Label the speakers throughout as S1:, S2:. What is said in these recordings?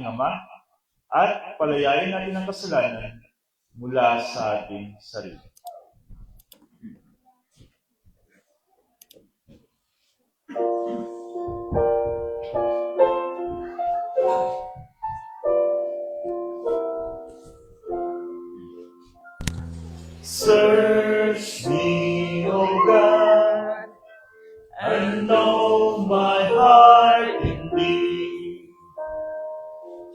S1: ating Ama at palayain natin ang kasalanan mula sa ating sarili. Search me, O God, and know my heart indeed.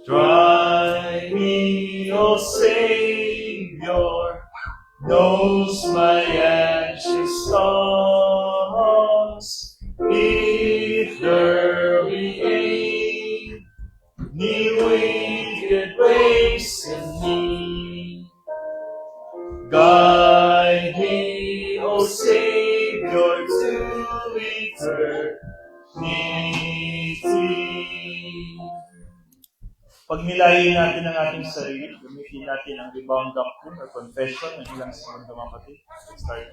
S1: Try me, O Savior, knows my anxious thoughts. If there be any wicked ways in me, guide me, O Savior, to eternity. Pagnilayin natin ang ating sarili, gamitin natin ang rebound doctrine or confession ng ilang sunod na kapatid. Let's start.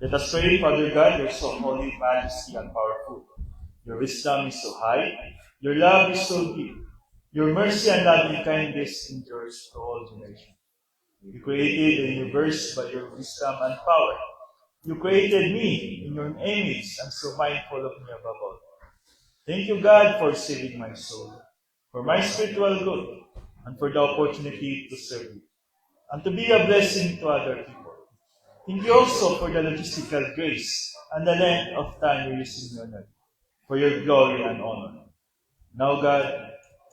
S1: Let us pray. Father God, you're so holy, majesty, and powerful. Your wisdom is so high. Your love is so deep. Your mercy and loving kindness endures to all generations. You created the universe by your wisdom and power. You created me in your image and so mindful of me above all. Thank you, God, for saving my soul, for my spiritual good, and for the opportunity to serve you, and to be a blessing to other people. Thank you also for the logistical grace and the length of time you're using me on earth, for your glory and honor. Now, God,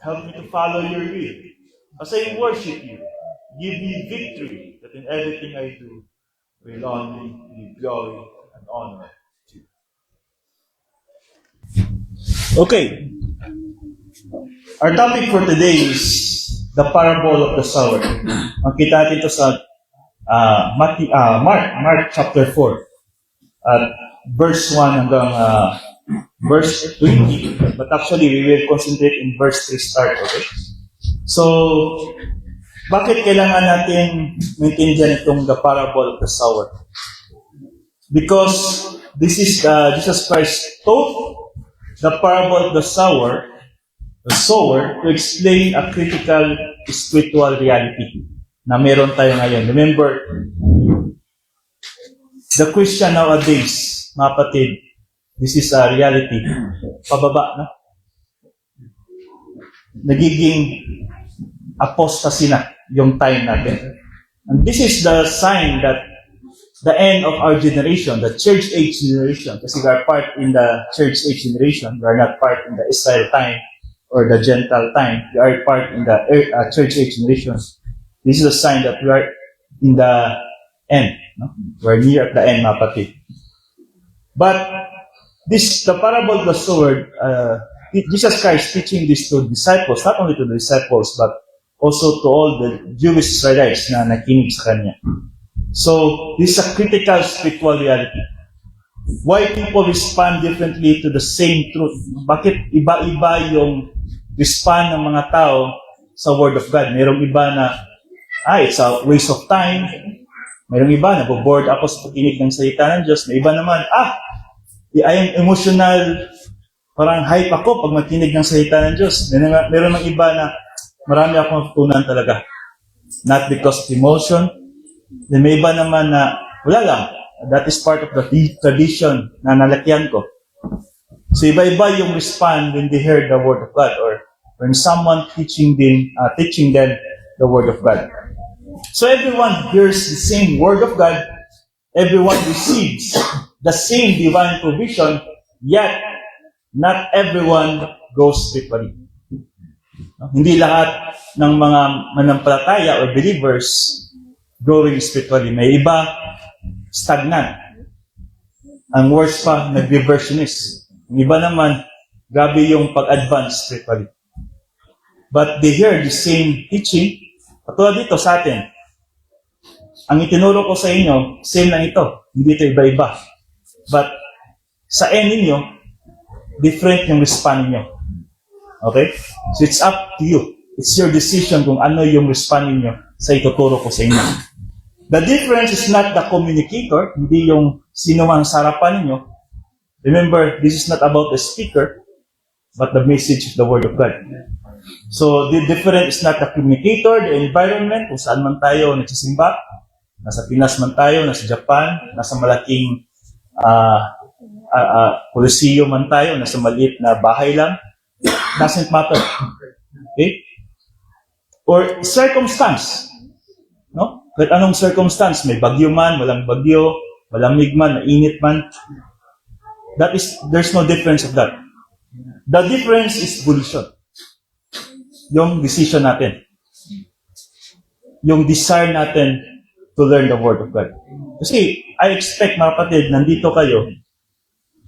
S1: help me to follow your will. As I worship you, give me victory that in everything I do will only give glory and honor to you. Okay. Our topic for today is the parable of the sower. Makita natin ito sa Mark chapter 4 at verse 1 hanggang verse 20. But actually, we will concentrate in verse 3 start. Okay? So, bakit kailangan natin maintindihan itong the parable of the sower? Because this is Jesus Christ taught the parable of the sower to explain a critical spiritual reality na meron tayo ngayon. Remember, the Christian nowadays, mga kapatid, this is a reality. Pababa, no? Nagiging apostasy na yung time natin. And this is the sign that the end of our generation, the church age generation, kasi we are part in the church age generation, we are not part in the Israel time or the Gentile time, we are part in the church age generation. This is a sign that we are in the end. No? We're near at the end, mga kapatid. But the parable of the sower, Jesus Christ teaching this to disciples, not only to the disciples, but also to all the Jewish Israelites na nakinig sa Kanya. So, this is a critical spiritual reality. Why people respond differently to the same truth? Bakit iba-iba yung respond ng mga tao sa Word of God? Mayroong iba na it's a waste of time. Mayroong iba, naboboard ako sa pakinig ng salita ng Diyos. May iba naman, I am emotional, parang hype ako pag makinig ng salita ng Diyos. Meron ng iba na marami akong natutunan talaga. Not because of emotion. Then may iba naman na, wala lang. That is part of the tradition na nalakyan ko. So iba-iba yung respond when they hear the Word of God or when someone teaching them the Word of God. So everyone hears the same Word of God, everyone receives the same divine provision, yet not everyone goes spiritually. Hindi lahat ng mga manampalataya or believers growing spiritually. May iba, stagnant. Ang worst pa, nag-reversionist. Ang iba naman, grabe yung pag-advance spiritually. But they hear the same teaching. Katulad dito sa atin, ang itinuro ko sa inyo, same lang ito. Hindi ito iba-iba. But sa end ninyo, different yung respond niyo. Okay? So it's up to you. It's your decision kung ano yung respond niyo sa ituturo ko sa inyo. The difference is not the communicator, hindi yung sino man sa harapan ninyo. Remember, this is not about the speaker, but the message of the Word of God. So, the difference is not the communicator, the environment, kung saan man tayo nagsisimba, nasa Pinas man tayo, nasa Japan, nasa malaking Coliseum man tayo, nasa maliit na bahay lang, doesn't matter. Okay? Or circumstance. No? Kahit anong circumstance, may bagyo man, walang bagyo, malamig man, mainit man, there's no difference of that. The difference is volition. Yung decision natin. Yung desire natin to learn the Word of God. Kasi, I expect, mga kapatid, nandito kayo,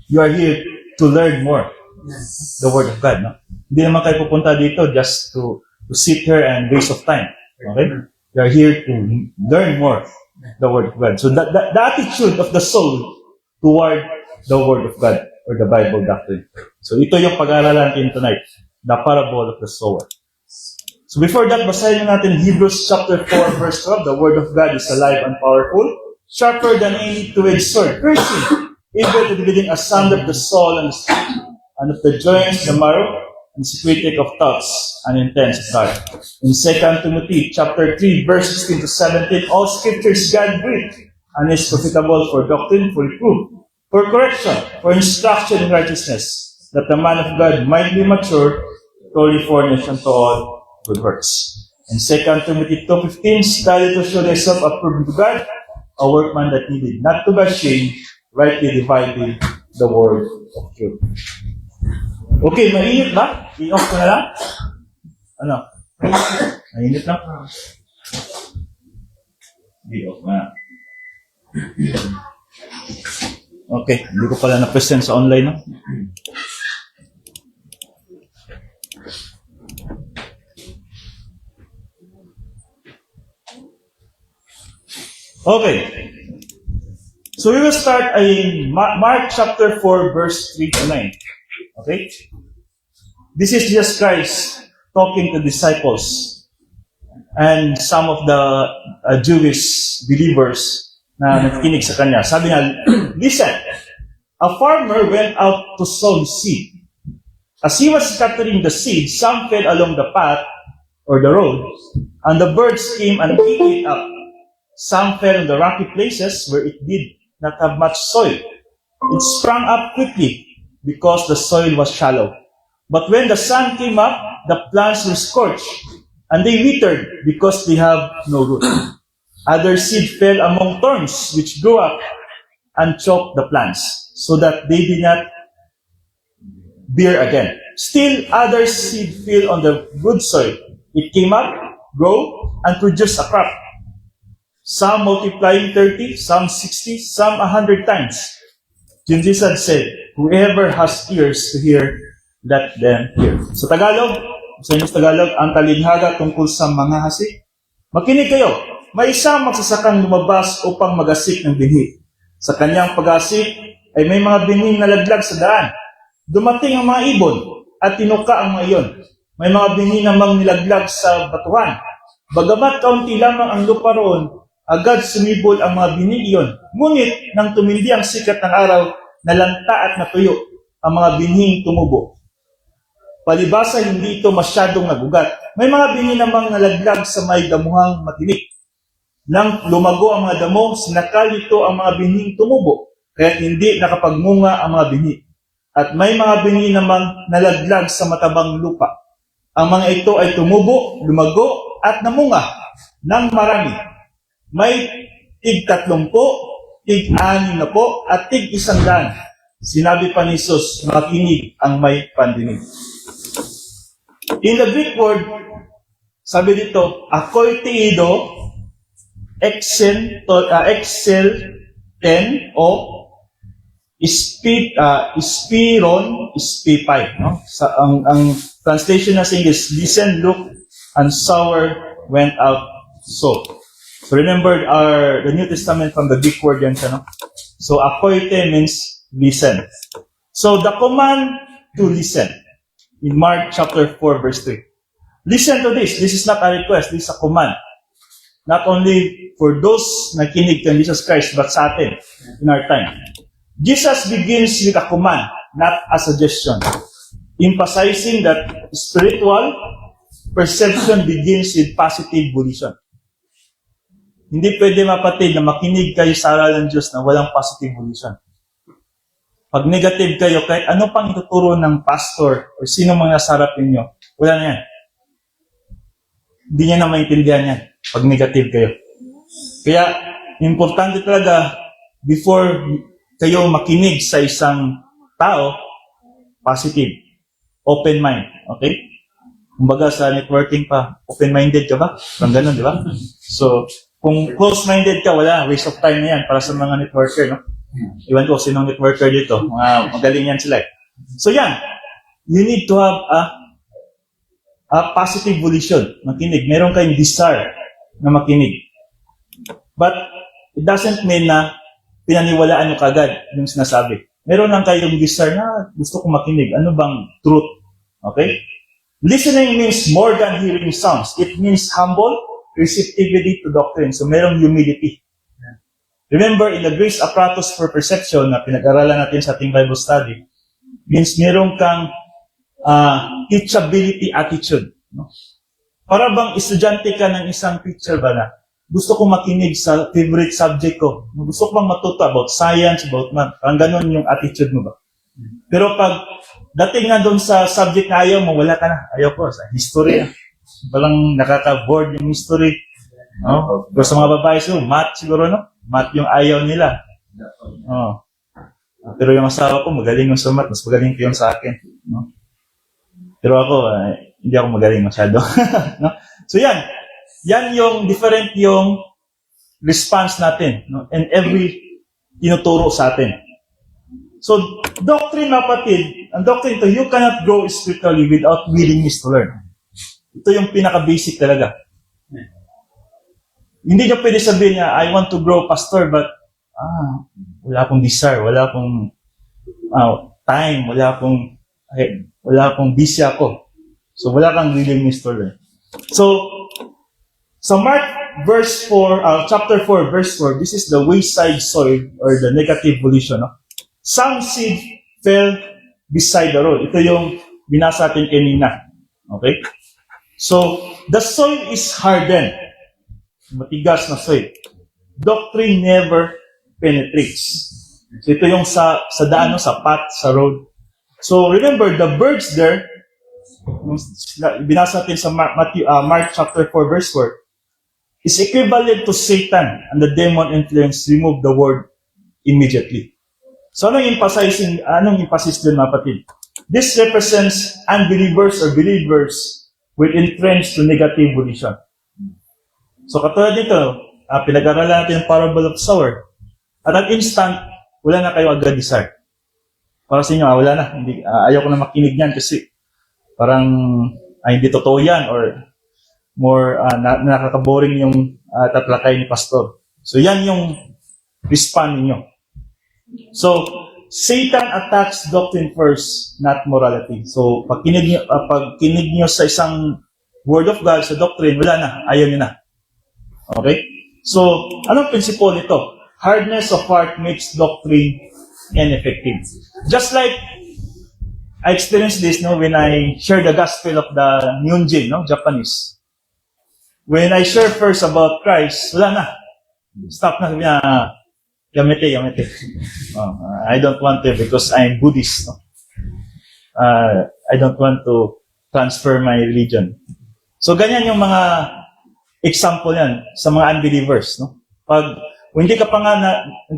S1: you are here to learn more the Word of God. No? Hindi naman kayo pupunta dito just to sit here and waste of time. Okay? You are here to learn more the Word of God. So, the attitude of the soul toward the Word of God or the Bible doctrine. So, ito yung pag-aaralan natin tonight. The parable of the sower. So, before that, basahin natin Hebrews chapter 4, verse 12. The Word of God is alive and powerful, sharper than any two-edged sword, piercing, able to dividing asunder the soul and the spirit, and of the joints, the marrow, and secretive of thoughts and intents of God. In 2 Timothy chapter 3, verse 16 to 17, all scripture is God-breathed and is profitable for doctrine, for reproof, for correction, for instruction in righteousness, that the man of God might be mature, thoroughly furnished unto all good works. In 2 Timothy 2:15, study to show thyself approved to God, a workman that needed not to be ashamed, rightly dividing the word of truth. Okay, mainit ba? I-off ko na lang? Ano? Mainit lang? I-off na. Okay, hindi ko pala na-present sa online, no? Okay. So we will start in Mark chapter 4, verse 3 to 9. Okay? This is Jesus Christ talking to disciples and some of the Jewish believers na nakikinig sa kanya. Sabi niya, listen, a farmer went out to sow seed. As he was scattering the seed, some fell along the path or the road, and the birds came and ate it up. Some fell in the rocky places where it did not have much soil. It sprang up quickly because the soil was shallow. But when the sun came up, the plants were scorched, and they withered because they have no root. Other seed fell among thorns, which grew up and choked the plants, so that they did not bear again. Still, other seed fell on the good soil. It came up, grew, and produced a crop. Some multiplying 30, some 60, some 100 times. Jesus said, whoever has ears to hear, let them hear. So Tagalog, sa inyo Tagalog, ang talinhaga tungkol sa mga hasik. Makinig kayo, may isang magsasakang lumabas upang magasik ng binhi. Sa kanyang pag-asik ay may mga binhing nalaglag sa daan. Dumating ang mga ibon at tinuka ang mga iyon. May mga binhi namang nilaglag sa batuhan. Bagamat kaunti lamang ang lupa roon, agad sumibol ang mga binhi iyon. Ngunit nang tumindi ang sikat ng araw, nalanta at natuyo ang mga binhing tumubo. Palibasa, hindi ito masyadong nagugat. May mga binhi namang nalaglag sa may damuhang matinik. Nang lumago ang mga damo, sinakal ito ang mga binhing tumubo, kaya hindi nakapagmunga ang mga binhi. At may mga binhi namang nalaglag sa matabang lupa. Ang mga ito ay tumubo, lumago, at namunga ng marami. May tig-30, tig-60, at tig-100. Sinabi pa ni Jesus, makinig ang may pandinig. In the Greek word, sabi dito, ako'y teido, excel 10, o spiron, spipay. No? Ang translation na sa English, listen, look, and sour went out so. So remember the New Testament from the Greek word yan siya, no? So akoite means listen. So the command to listen. In Mark chapter 4, verse 3. Listen to this. This is not a request. This is a command. Not only for those na kinig kay Jesus Christ, but sa atin in our time. Jesus begins with a command, not a suggestion. Emphasizing that spiritual perception begins with positive volition. Hindi pwede mapatid na makinig kayo sa aral ng Diyos na walang positive volition. Pag negative kayo, kahit ano pang ituturo ng pastor o sino mga nasa harap ninyo, wala na yan. Hindi niya na maintindihan yan pag negative kayo. Kaya, importante talaga, before kayo makinig sa isang tao, positive. Open mind. Okay? Kumbaga sa networking pa, open-minded ka ba? Parang ganun, di ba? So, kung close-minded ka, wala. Waste of time na yan para sa mga networker, no? Iwan ko, sinong networker dito? Magaling yan sila. So, yan. You need to have a positive volition. Makinig. Meron kayong desire na makinig. But, it doesn't mean na pinaniwalaan nyo kagad yung sinasabi. Meron lang kayong desire na gusto ko makinig. Ano bang truth? Okay? Listening means more than hearing sounds. It means humble receptivity to doctrine. So, merong humility. Remember, in the grace apparatus for perception na pinag-aralan natin sa ating Bible study, means meron kang teachability attitude. No? Para bang estudyante ka ng isang teacher ba na gusto ko makinig sa favorite subject ko. Gusto ko bang matuto about science, about math. Parang ganun yung attitude mo ba? Pero pag dating nga doon sa subject na ayaw mo, wala ka na. Ayaw ko, sa history. Walang nakaka-board yung history. No? Pero sa mga babae, so, math siguro, no? Math yung ayaw nila. Oh. Pero yung asawa ko, magaling yung sa math. Mas magaling ko yung sa akin. No? Pero ako, hindi ako magaling masyado. No? So yan. Yan yung different yung response natin. No? And every tinuturo sa atin. So, doctrine, kapatid, ang doctrine to, you cannot grow spiritually without willingness to learn. Ito yung pinaka-basic talaga. Hindi niya pwede sabihin niya, I want to grow, pastor, but wala akong desire, wala akong time, wala akong busy ako. So, wala kang willingness to learn. So, sa Mark chapter 4, verse 4, this is the wayside soil or the negative volition. No? Some seed fell beside the road. Ito yung binasa natin kanina. Okay? So, the soil is hardened. Matigas na soil. Doctrine never penetrates. So, ito yung sa daan, sa path, sa road. So, remember, the birds there, binasa natin sa Mark chapter 4, verse 4, is equivalent to Satan and the demon influence remove the word immediately. So, anong emphasis din, mga kapatid? This represents unbelievers or believers with entrenched to negative volition. So, katulad dito, pinag-aralan natin yung parable of sower. At an instant, wala na kayo agad desire. Para sa inyo, wala na. Ayaw ko na makinig yan kasi parang hindi totoo yan or more nakaka-boring yung tatlakay ni pastor. So, yan yung response ninyo. So, Satan attacks doctrine first, not morality. So, pag kinig nyo sa isang word of God, sa doctrine, wala na. Ayaw nyo na. Okay? So, anong principle nito? Hardness of heart makes doctrine ineffective. Just like, I experienced this when I shared the gospel of the Nyunjin, Japanese. When I share first about Christ, wala na. Stop na. Sabi niya, yamete. I don't want to because I'm Buddhist. I don't want to transfer my religion. So, ganyan yung mga example yan sa mga unbelievers. No? Pag hindi ka pa nga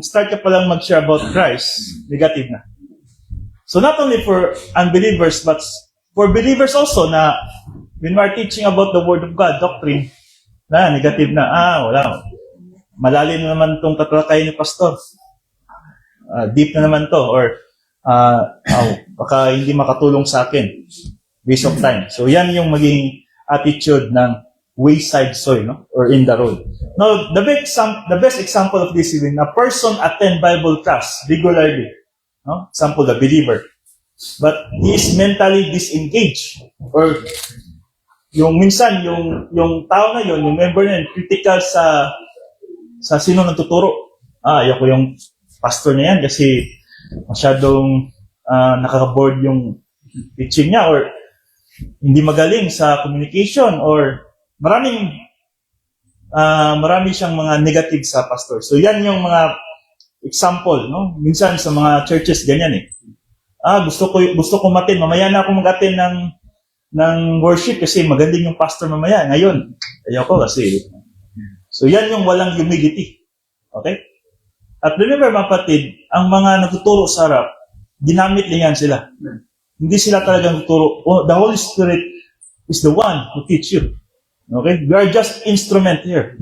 S1: start ka pa lang mag-share about Christ, negative na. So, not only for unbelievers, but for believers also na when we are teaching about the Word of God, doctrine, negative na. Wala. Malalim na naman itong tatalakay ni pastor. Deep na naman to. Or, baka hindi makatulong sa akin. Waste of time. So, yan yung maging attitude ng wayside soil, or in the road. Now, the best example of this is when a person attend Bible class regularly. Example, the believer. but he is mentally disengaged. Or yung minsan, yung tao na yun, yung member na yun, critical sa sino nagtuturo. Ayoko yung pastor na yan kasi masyadong nakaka-board yung teaching niya, or hindi magaling sa communication, or marami siyang mga negative sa pastor. So yan yung mga example, no? Minsan sa mga churches ganyan eh. Gusto ko matin, mamaya na ako mag-attend ng worship kasi magaling yung pastor mamaya. Ngayon, ayoko kasi. So yan yung walang humility. Okay? At remember mga kapatid, ang mga nagtuturo sa harap, ginamit lang yan sila. Hindi sila talagang nagtuturo. The Holy Spirit is the one who teach you. Okay? We are just instrument here.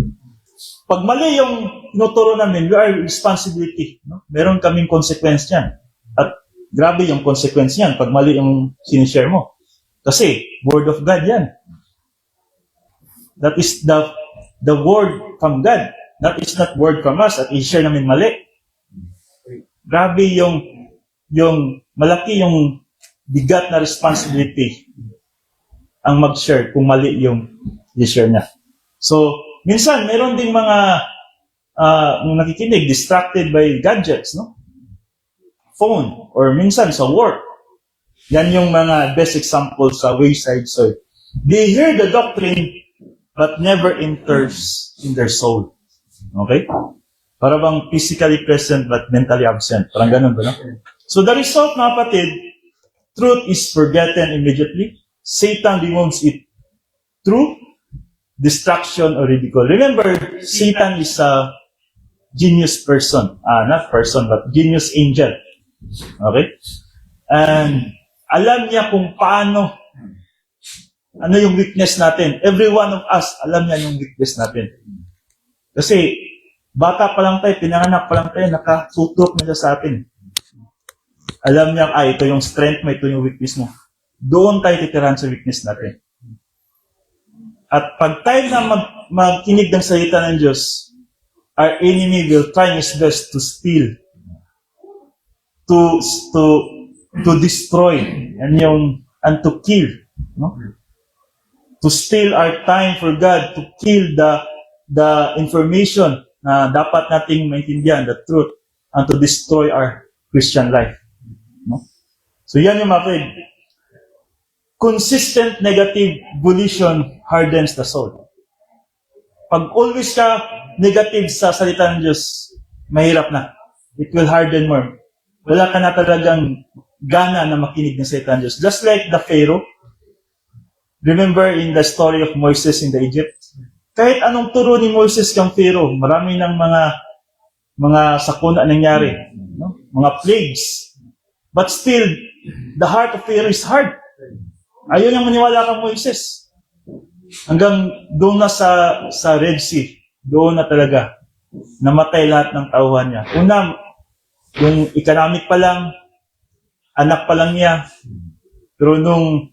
S1: Pag mali yung tinuturo namin, we are responsibility. No? Meron kaming consequence yan. At grabe yung consequence yan pag mali yung sinishare mo. Kasi, word of God yan. That is the word from God. That is not word from us at i-share namin mali. Grabe yung malaki yung bigat na responsibility ang mag-share kung mali yung i-share niya. So, minsan, meron ding mga nakikinig, distracted by gadgets, no? Phone, or minsan sa work. Yan yung mga best example sa wayside soil. They hear the doctrine, but never enters in their soul. Okay? Para bang physically present, but mentally absent. Parang ganun ba, no? So the result, mga kapatid, truth is forgotten immediately. Satan removes it through distraction or ridicule. Remember, Satan is a genius person. Not person, but genius angel. Okay? And alam niya kung paano, ano yung weakness natin. Every one of us, alam niya yung weakness natin. Kasi, bata pa lang tayo, pinanganak pa lang tayo, nakatutok nila sa atin. Alam niya, ito yung strength mo, ito yung weakness mo. Doon tayo titirahan sa weakness natin. At pag tayo na magkinig ng salita ng Diyos, our enemy will try his best to steal, to destroy, and to kill, no? To steal our time for God, to kill the information na dapat nating maintindihan, the truth, and to destroy our Christian life. No? So yan yung mga consistent negative volition hardens the soul. Pag always ka negative sa salita ng Diyos, mahirap na. It will harden more. Wala ka na talagang gana na makinig ng salita ng Diyos. Just like the Pharaoh. Remember in the story of Moses in the Egypt? Kahit anong turo ni Moses kang Pharaoh, marami ng mga sakuna nangyari. No? Mga plagues. But still, the heart of Pharaoh is hard. Ayaw niyang maniwala kang Moises. Hanggang doon na sa Red Sea, doon na talaga namatay lahat ng tauhan niya. Una, yung economic pa lang, anak pa lang niya, pero nung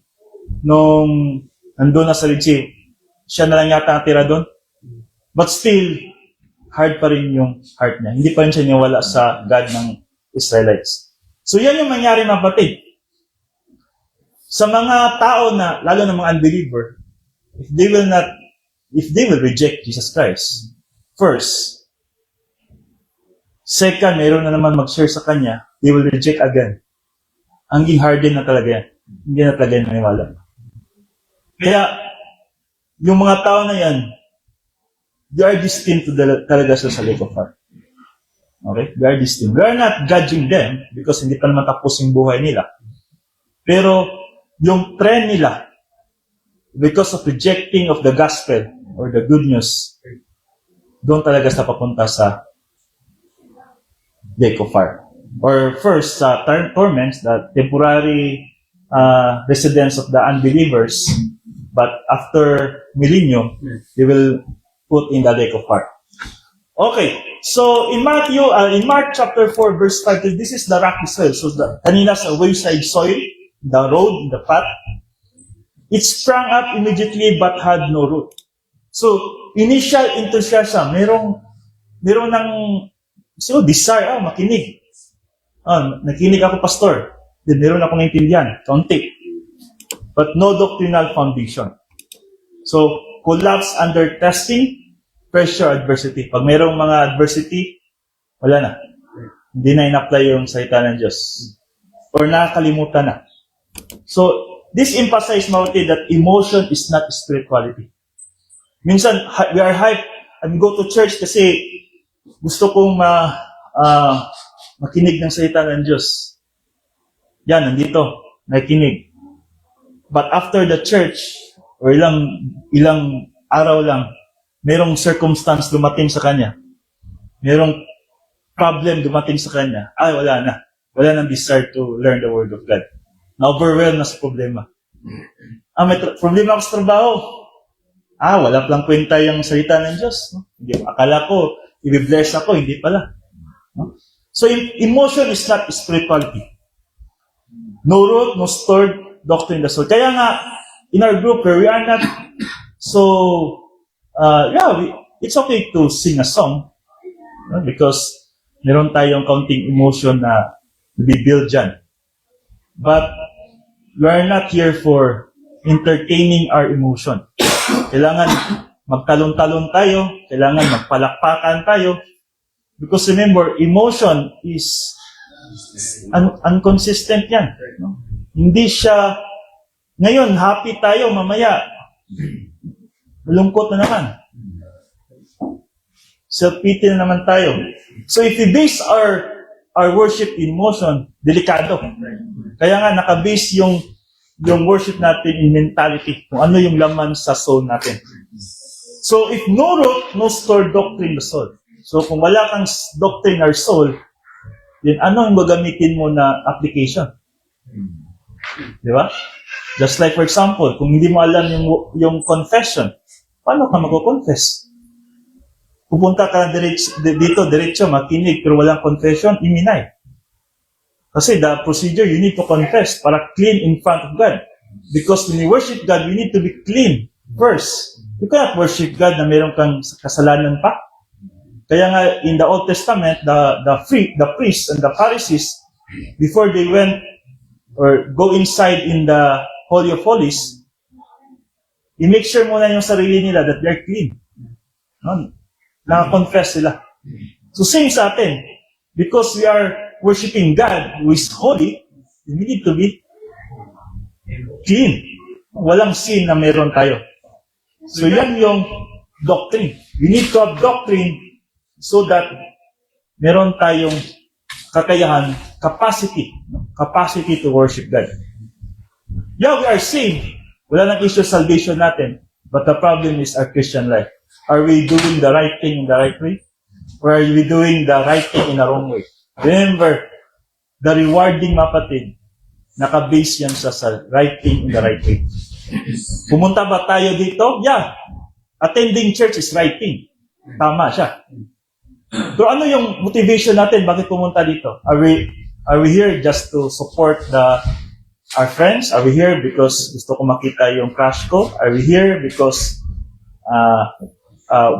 S1: nandun na sa Red Sea, siya na lang yata natira doon. But still, hard pa rin yung heart niya. Hindi pa rin siya niwala sa God ng Israelites. So yan yung nangyari mga kapatid. Sa mga tao na, lalo ng mga unbeliever, if they will reject Jesus Christ, first, second, mayroon na naman mag-share sa Kanya, they will reject again. Hanggang harden na talaga yan. Hindi na talaga yan maniwala. Kaya, yung mga tao na yan, they are destined to talaga sa lake of fire. Okay? They are destined. We are not judging them because hindi pa naman tapos yung buhay nila. Pero, yung trend nila, because of rejecting of the gospel or the good news, doon talaga sa papunta sa lake of fire. Or first, sa torments, the temporary residence of the unbelievers, but after millennium, they will put in the lake of fire. Okay, so in Mark chapter 4, verse 5, this is the rocky soil. So kanina sa wayside soil, the road, the path, it sprang up immediately but had no root. So, initial enthusiasm, merong ng desire, makinig. Nakinig ako, pastor. Then meron ako naintindihan, kaunti. But no doctrinal foundation. So, collapse under testing, pressure, adversity. Pag mayroong mga adversity, wala na. Hindi na in-apply yung salita ng Diyos. Or nakakalimutan na. So, this emphasizes mauti that emotion is not spirituality. Minsan, we are hyped and go to church kasi gusto kong makinig ng salita ng Diyos. Yan, nandito, nakikinig. But after the church, or ilang araw lang, merong circumstance dumating sa kanya. Merong problem dumating sa kanya. Ay, wala na. Wala nang desire to learn the Word of God. Na-overwhelm na sa problema. May problema ako sa trabaho. Wala palang kwenta yung salita ng Diyos. No? Akala ko, i-bless ako, hindi pala. No? So, emotion is not spirituality. No root, no stored doctrine in the soul. Kaya nga, in our group where we are not it's okay to sing a song, no? Because meron tayong counting emotion na bibuild dyan. But we are not here for entertaining our emotion. Kailangan magtalon-talon tayo, kailangan magpalakpakan tayo. Because remember, emotion is inconsistent yan. No? Hindi siya, ngayon, happy tayo, mamaya, malungkot na naman. Self-pity na naman tayo. So if we base our worship in emotion, delikado. Kaya nga, nakabase yung worship natin in mentality, kung ano yung laman sa soul natin. So if no root, no stored doctrine in the soul. So kung wala kang doctrine or soul, then ano yung magamitin mo na application? Di ba? Just like for example, kung hindi mo alam yung confession, paano ka mag-confess? Pupunta ka diretso, makinig, pero walang confession, iminay. Kasi the procedure, you need to confess para clean in front of God. Because when you worship God, we need to be clean first. You cannot worship God na meron kang kasalanan pa. Kaya nga, in the Old Testament, the priests and the Pharisees, before they went or go inside in the Holy of Holies, i-make sure muna yung sarili nila that they're clean. No? Naka-confess sila. So same sa atin. Because we are worshiping God who is holy, we need to be clean. Walang sin na meron tayo. So yan yung doctrine. We need to have doctrine so that meron tayong kakayahan, capacity to worship God. Yeah, we are saved. Wala nang issue salvation natin. But the problem is our Christian life. Are we doing the right thing in the right way? Or are we doing the right thing in the wrong way? Remember, the rewarding mapatid, naka-base yan sa right thing in the right way. Pumunta ba tayo dito? Yeah. Attending church is right thing. Tama siya. Pero ano yung motivation natin? Bakit pumunta dito? Are we here just to support our friends? Are we here because gusto ko makita yung crush ko? Are we here because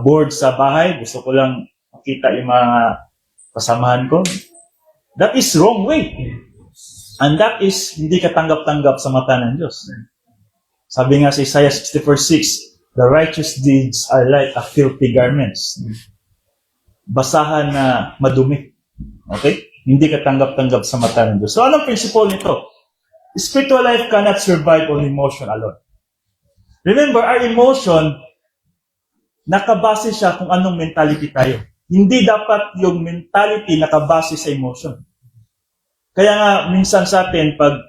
S1: bored sa bahay? Gusto ko lang makita yung mga kasamahan ko? That is wrong way. And that is hindi katanggap-tanggap sa mata ng Diyos. Sabi nga sa Isaiah 64:6, the righteous deeds are like a filthy garments. Basahan na madumi. Okay? Hindi katanggap-tanggap sa mata ng Diyos. So, anong principle nito? Spiritual life cannot survive on emotion alone. Remember, our emotion, nakabase siya kung anong mentality tayo. Hindi dapat yung mentality nakabase sa emotion. Kaya nga, minsan sa atin, pag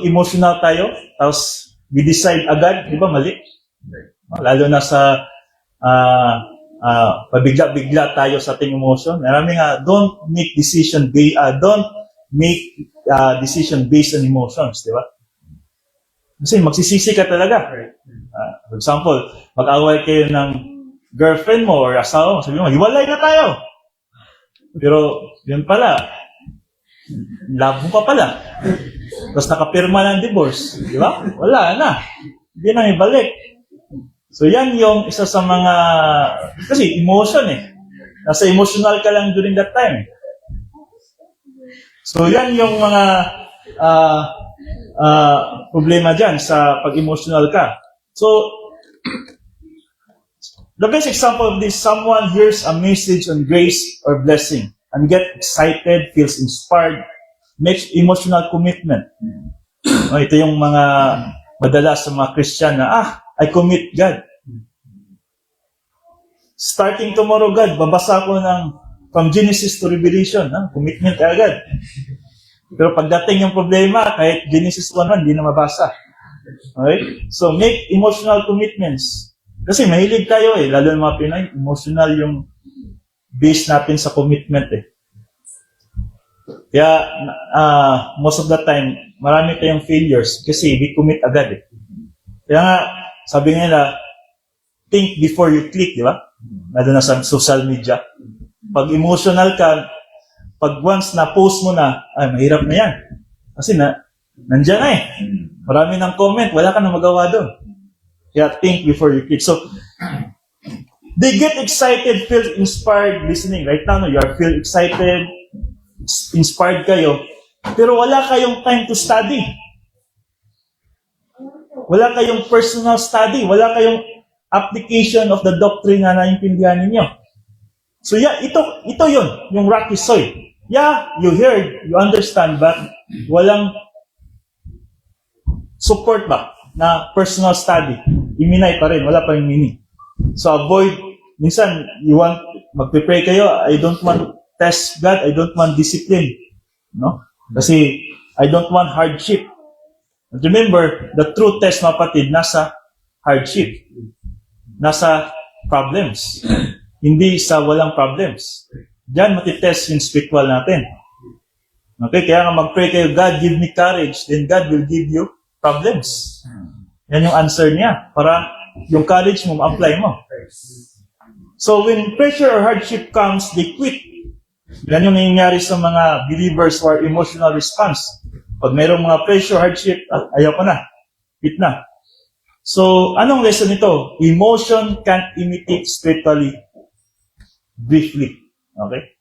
S1: emotional tayo, tapos we decide agad, di ba mali? Lalo na sa pabigla-bigla tayo sa ating emotion. Marami nga, don't make decision based on emotions, di ba? Kasi magsisisi ka talaga. For example, mag-away kayo ng girlfriend mo or asawa mo, sabi mo, hiwalay na tayo. Pero, yun pala, love mo pa pala. Tapos nakapirma ng divorce. Di ba? Wala na. Hindi na ibalik. So, yan yung isa sa mga, kasi emotion eh. Nasa emotional ka lang during that time. So, yan yung mga problema dyan sa pag-emotional ka. So, the best example of this, someone hears a message on grace or blessing and get excited, feels inspired, makes emotional commitment. Ito yung mga madalas sa mga Christian na, I commit God. Starting tomorrow, God, babasa ko from Genesis to Revelation. Commitment agad. Pero pagdating yung problema, kahit Genesis 1:1, hindi na mabasa. Okay? So, make emotional commitments. Kasi mahilig tayo lalo ng mga Pinoy, emotional yung base natin sa commitment Kaya, most of the time, marami tayong failures kasi we commit agad Kaya nga, sabi nga nila, think before you click, di ba? Lalo na sa social media. Pag emotional ka, pag once na-post mo na, mahirap na yan. Kasi nandyan Marami ng comment, wala ka na magawa doon. Kaya think before you click. So, they get excited, feel inspired listening. Right now, you are feel excited, inspired kayo, pero wala kayong time to study. Wala kayong personal study. Wala kayong application of the doctrine na naiintindihan ninyo. So yeah, ito yun, yung rocky soil. Yeah, you heard, you understand, but walang support ba na personal study. Iminay pa rin, wala pa rin meaning. So avoid, minsan, magpe-pray kayo, I don't want test God, I don't want discipline. No? Kasi, I don't want hardship. And remember, the true test, mga kapatid, nasa hardship. Nasa problems. Hindi sa walang problems. Diyan matitest yung spiritual natin. Okay, kaya nga mag-pray kayo, God, give me courage, then God will give you problems. Yan yung answer niya. Para yung courage mo, ma-apply mo. So, when pressure or hardship comes, they quit. Yan yung nangyayari sa mga believers who are emotional response. Pag mayroong mga pressure, hardship, ayaw ko na. Quit na. So, anong lesson ito? Emotion can't imitate spiritually briefly. Okay?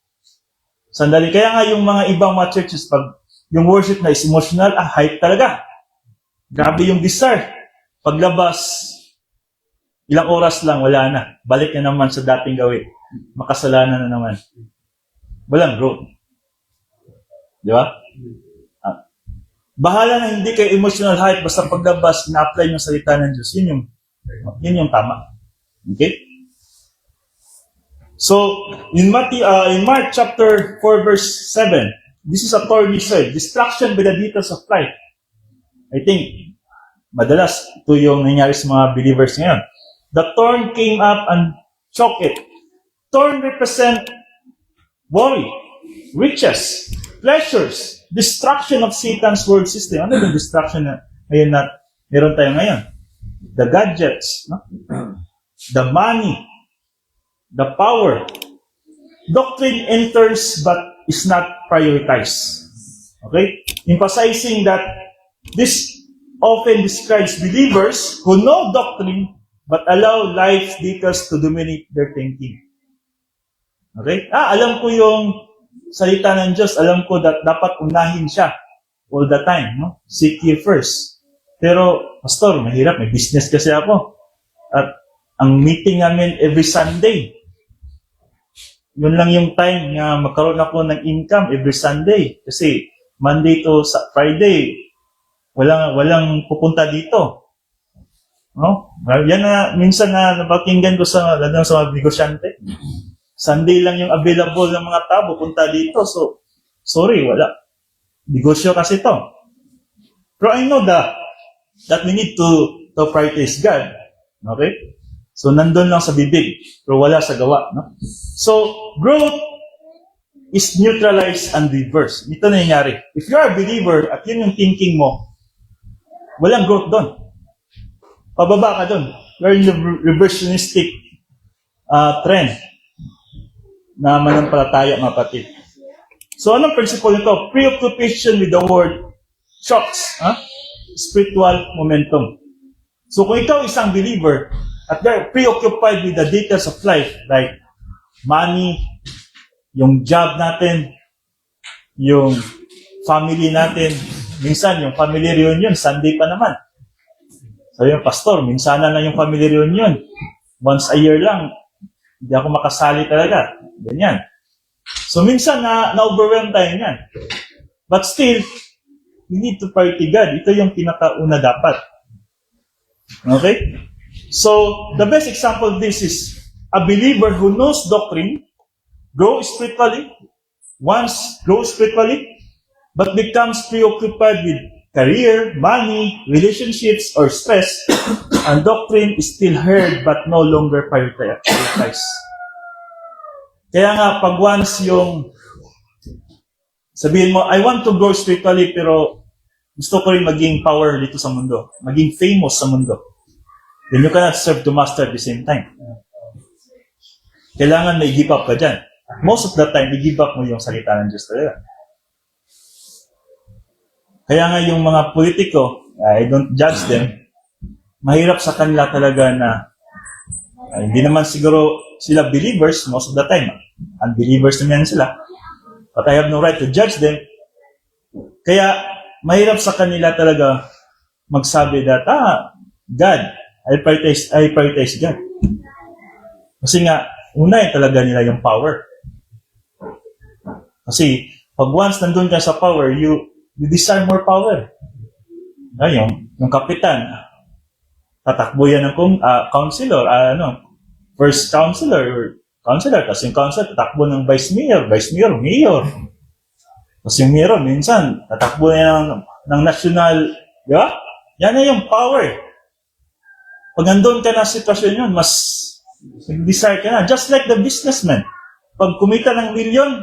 S1: Sandali. Kaya nga yung mga ibang mga churches, pag yung worship na is emotional, hype talaga. Grabe yung desire. Paglabas, ilang oras lang, wala na. Balik na naman sa dating gawin. Makasalanan na naman. Walang growth. Di ba? Bahala na hindi kayo emotional hype, basta paglabas, na-apply yung salita ng Diyos. Yun yung tama. Okay? So, in Mark chapter 4 verse 7, this is a thorny soil, distraction by the details of life. I think, madalas, ito yung nangyari sa mga believers ngayon. The thorn came up and choked it. Thorn represent worry, riches, pleasures, destruction of Satan's world system. Ano yung destruction na ngayon na meron tayo ngayon? The gadgets, no? The money, the power. Doctrine enters but is not prioritized. Okay? Emphasizing that this often describes believers who know doctrine but allow life's details to dominate their thinking. Okay? Alam ko yung salita ng Diyos. Alam ko that dapat unahin siya all the time. No? Seek ye first. Pero, Pastor, mahirap. May business kasi ako. At ang meeting namin every Sunday. Yun lang yung time na magkaroon ako ng income every Sunday. Kasi Monday to Friday, walang pupunta dito. No? Yan na, minsan na napakinggan ko sa mga negosyante. Sunday lang yung available ng mga tao, pupunta dito. So, sorry, wala. Negosyo kasi to. Pero I know that we need to prioritize God. Okay? So, nandun lang sa bibig, pero wala sa gawa. No? So, growth is neutralized and reversed. Ito na nangyari. If you are a believer at yun yung thinking mo, walang growth doon. Pababa ka doon. You're in the reversionistic trend na manampalataya, mga kapatid. So, anong principle nito? Preoccupation with the word shocks. Spiritual momentum. So, kung ikaw isang believer at they're preoccupied with the details of life, like money, yung job natin, yung family natin, minsan yung family reunion, Sunday pa naman. Sabi yung pastor, minsan na lang yung family reunion. Once a year lang, hindi ako makasali talaga. Ganyan. So minsan na-overwhelm tayo niyan. But still, we need to pray to God. Ito yung pinakauna dapat. Okay? So, the best example of this is a believer who knows doctrine, grows spiritually, but becomes preoccupied with career, money, relationships, or stress, and doctrine is still heard but no longer prioritized. Kaya nga, pag once yung sabihin mo, I want to grow spiritually, pero gusto ko rin maging power dito sa mundo, maging famous sa mundo, then you cannot serve the master at the same time. Kailangan may give up ka dyan. Most of the time, i-give up mo yung salita ng Diyos talaga. Kaya nga yung mga politiko, I don't judge them, mahirap sa kanila talaga na hindi naman siguro sila believers most of the time. Unbelievers naman sila. But I have no right to judge them. Kaya mahirap sa kanila talaga magsabi that, God, I prioritize God. Kasi nga, unahin talaga nila yung power. Kasi pag once nandun ka sa power, you desire more power. Yung kapitan, tatakbo yan ng councilor, first councilor, tapos yung councilor, tatakbo ng vice mayor, mayor. Tapos yung mayor, minsan, tatakbo yan ng national, di ba? Yan na yung power. Pag nandun ka na sitwasyon yun, mas desire ka na. Just like the businessman. Pag kumita ng milyon,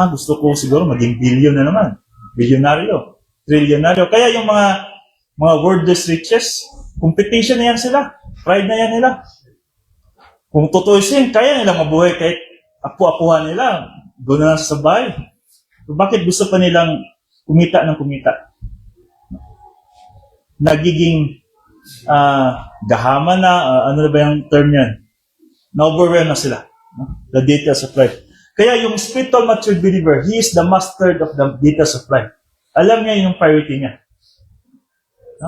S1: gusto ko siguro maging billion na naman. Bilyonaryo, trilyonaryo. Kaya yung mga worldless riches, competition na yan sila. Pride na yan nila. Kung tutusin, kaya nila mabuhay kahit apu-apuhan nila. Doon na lang sa bahay. So, bakit gusto pa nilang kumita ng kumita? Nagiging gahaman na, ano na ba yung term yan? Na-overwhelm na sila. The details of life. Kaya yung spiritual mature believer, he is the master of the details of life. Alam niya yung priority niya.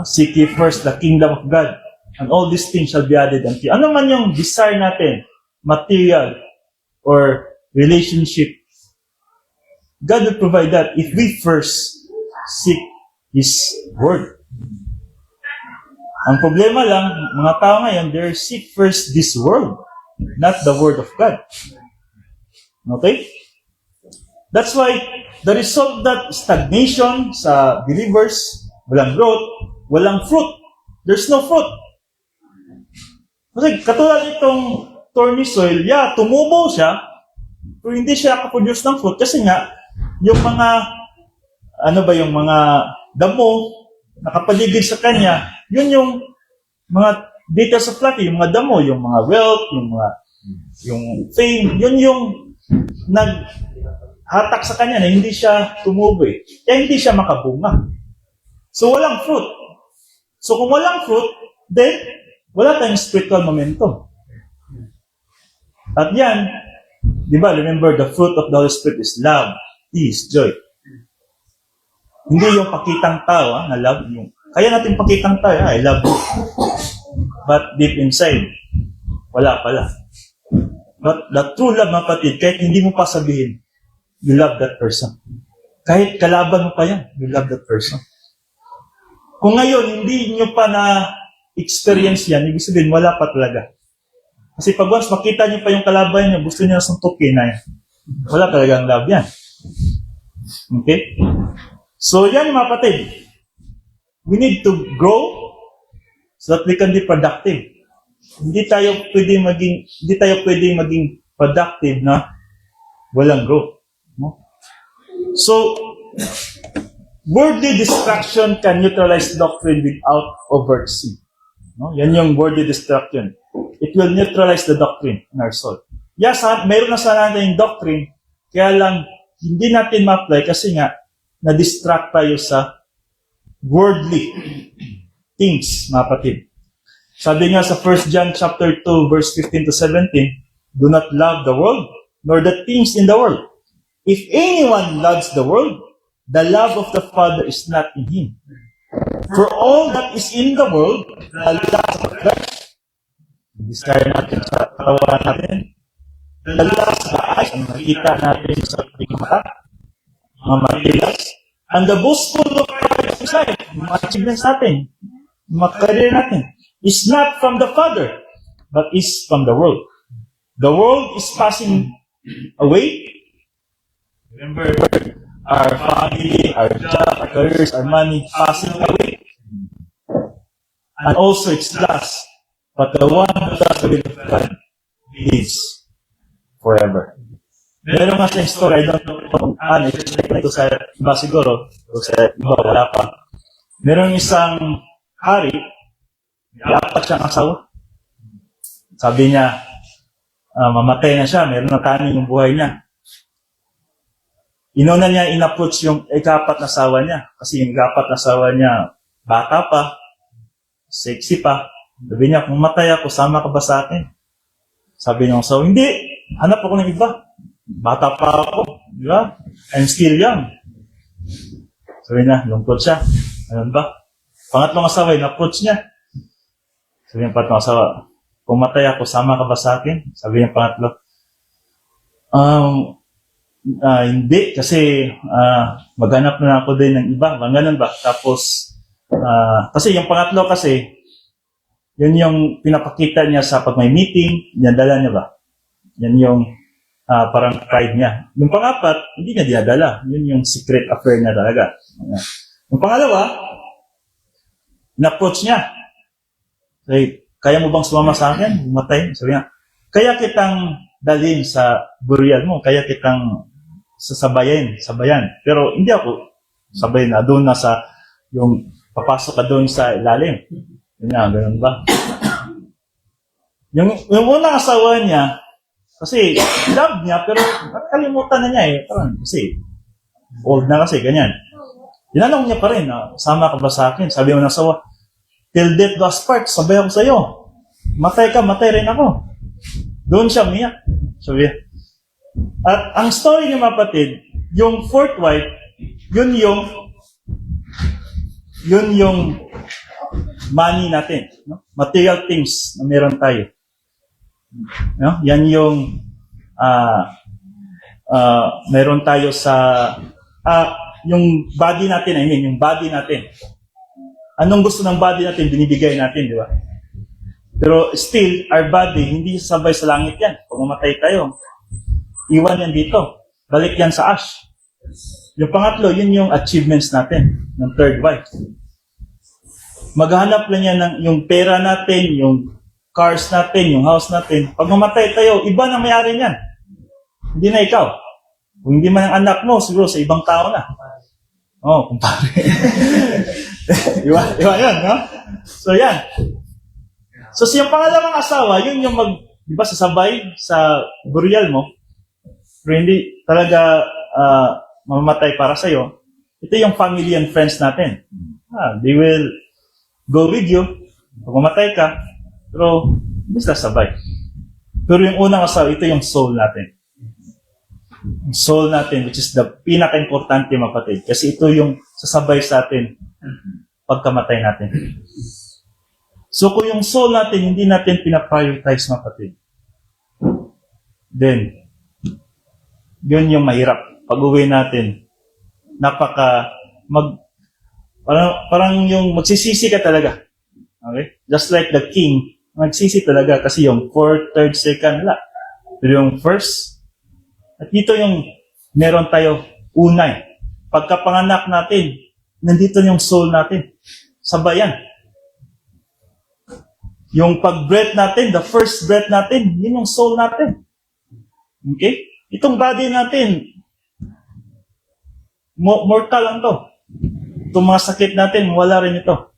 S1: Seek ye first the kingdom of God, and all these things shall be added unto you. Ano man yung desire natin, material or relationship, God will provide that if we first seek His Word. Ang problema lang, mga tao ngayon, they seek first this world, not the Word of God. Okay? That's why the result that stagnation sa believers, walang growth, walang fruit. There's no fruit. Kasi katulad itong thorny soil, tumubo siya, pero hindi siya nakaproduce ng fruit kasi nga, yung mga, yung mga damo, nakapaligid sa kanya, yun yung mga details of life, yung mga damo, yung mga wealth, yung fame, yun yung naghatak sa kanya na hindi siya tumubo kaya hindi siya makabunga. So, walang fruit. So, kung walang fruit, then, wala tayong spiritual momentum. At yan, di ba, remember, the fruit of the Holy Spirit is love, peace, joy. Hindi yung pakitang tao, na love yung. Kaya natin pakitang tao, I love you. But deep inside, wala pala. But the true love, mga kapatid, kahit hindi mo pa sabihin, you love that person. Kahit kalaban mo pa yan, you love that person. Kung ngayon, hindi nyo pa na-experience yan, ibig sabihin, wala pa talaga. Kasi pag once makita nyo pa yung kalaban nyo, gusto nyo na suntukin na yan. Wala talagang love yan. Okay? So, yan mga kapatid. We need to grow so that we can be productive. Hindi tayo pwedeng maging productive na walang growth. No? So, worldly distraction can neutralize doctrine without overt sin. No? Yan yung worldly distraction. It will neutralize the doctrine in our soul. Yes, mayroon na sana yung doctrine, kaya lang hindi natin ma-apply kasi nga na-distract tayo sa worldly things, mga kapatid. Sabi nga sa 1 John chapter 2, verse 15 to 17, do not love the world, nor the things in the world. If anyone loves the world, the love of the Father is not in him. For all that is in the world, the lust of the flesh, desire natin sa katawan natin, the lust of the eyes, ang nakita natin sa ating mata, mga materials, and the boastful of Christ inside, mga achievements natin, mga career natin, is not from the Father, but is from the world. The world is passing away. Remember, our family, our job, our careers, our money passing away. And also its lust. But the one who does the will of God lives forever. Meron nga siyang story, I don't know kung ano, ito sa iba siguro, o sa iba wala pa. Meron isang hari, may apat siyang asawa. Sabi niya, mamatay na siya, meron na taning yung buhay niya. Inuna niya in-approach yung ikapat na asawa niya. Kasi yung ikapat na asawa niya, bata pa, sexy pa. Sabi niya, kung matay ako, sama ka ba sa akin? Sabi niya, so, hindi. Hanap ako ng iba. Bata pa ako. Di ba? I'm still young. Sabi niya, lungkot siya. Ano ba? Pangatlong asawa, in-approach niya. Sabi niya, pangatlong asawa, kung matay ako, sama ka ba sa akin? Sabi niya, pangatlo, hindi, kasi maghanap na ako din ng iba. Ganun ba? Tapos, kasi yung pangatlo kasi, yun yung pinapakita niya sa pag may meeting, dinadala niya ba? Yan yung parang pride niya. Yung pangapat, hindi niya dinadala. Yun yung secret affair niya talaga. Yung pangalawa, in-approach niya. Say, kaya mo bang sumama sa akin? Matay? Sabi niya, kaya kitang dalhin sa burial mo, kaya kitang sabayan. Pero hindi ako sabay na doon na sa yung papasok ka doon sa ilalim. Yun nga, ganun ba? Yung unang asawa niya, kasi love niya, pero kalimutan na niya eh. Parang, kasi old na kasi, ganyan. Tinanong niya pa rin, sama ka ba sa akin? Sabi mo ng asawa, till death do us part, sabay ako sa'yo. Matay ka, matay rin ako. Doon siya umiyak. Sabi, at ang story niya mapatid, yung fourth wife, yun yung money natin, no? Material things na meron tayo. No? Yan yung meron tayo sa yung body natin, yung body natin. Anong gusto ng body natin, binibigay natin, di ba? Pero still, our body, hindi sabay sa langit yan. Pag mamatay tayo, iwan yan dito. Balik yan sa ash. Yung pangatlo, yun yung achievements natin ng third wife. Maghanap lang yan ng yung pera natin, yung cars natin, yung house natin. Pag mamatay tayo, iba na may-ari niyan. Hindi na ikaw. Kung hindi man ang anak mo, siguro sa ibang tao na. Oh, kumpare. Iba yun, no? So, yan. So, yung pangalawang asawa, yun yung di ba, sasabay sa burial mo, pero hindi talaga mamamatay para sa'yo. Ito yung family and friends natin. They will go with you, pag mamatay ka, pero hindi sila sabay. Pero yung unang asawa, ito yung soul natin. Yung soul natin, which is the pinaka-importante mapatid. Kasi ito yung sasabay sa atin pagkamatay natin. So kung yung soul natin, hindi natin pinaprioritize mapatid, then, yun yung mahirap. Pag-uwi natin, parang yung magsisisi ka talaga. Okay? Just like the king, magsisi talaga kasi yung 4th, 3rd, 2nd, wala. Pero yung first, at dito yung meron tayo unay. Pagkapanganak natin, nandito yung soul natin. Sabayan. Yung pag-breath natin, the first breath natin, yun yung soul natin. Okay? Itong body natin, mortal lang to. Itong mga sakit natin, wala rin ito.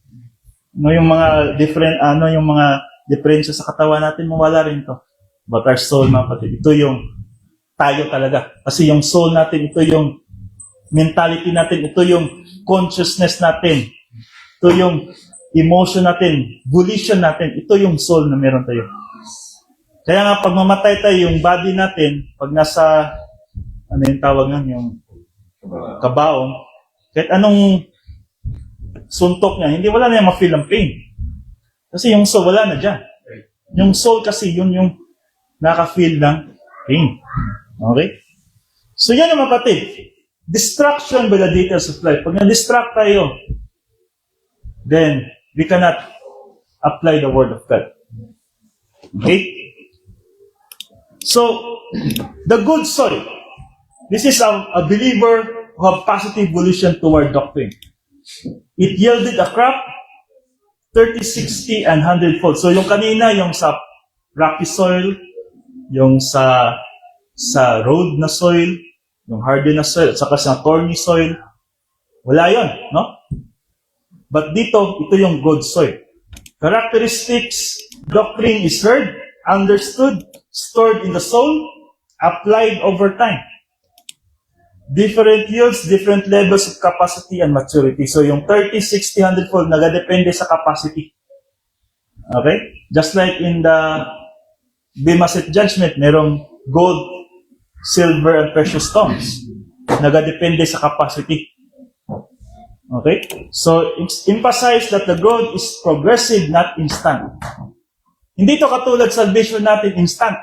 S1: Yung mga yung mga diferensya sa katawan natin, wala rin ito. But our soul, mga kapatid, ito yung tayo talaga. Kasi yung soul natin, ito yung mentality natin, ito yung consciousness natin, ito yung emotion natin, volition natin, ito yung soul na meron tayo. Kaya nga, pag mamatay tayo, yung body natin, pag nasa, ano yung tawag nun, yung kabaong, Kahit anong suntok niya, hindi wala na yung ma-feel ang pain. Kasi yung soul, wala na dyan. Yung soul kasi, yun yung naka-feel ng pain. Okay? So yan ang kapatid. Distraction by the details of life. Pag na-distract tayo, then we cannot apply the Word of God. Okay? So, the good soil. This is a believer who have positive volition toward doctrine. It yielded a crop 30, 60, and 100-fold. So yung kanina, yung sa rocky soil, yung sa road na soil, yung hardened na soil, at saka sa thorny soil, wala yon, no? But dito, ito yung good soil. Characteristics, doctrine is heard, understood, stored in the soul, applied over time. Different yields, different levels of capacity and maturity. So yung 30, 60, 100-fold, nagadepende sa capacity. Okay? Just like in the Bema Seat Judgment, merong gold, silver, and precious stones. Nagadepende sa capacity. Okay? So, it's emphasized that the growth is progressive, not instant. Hindi ito katulad salvation natin, instant.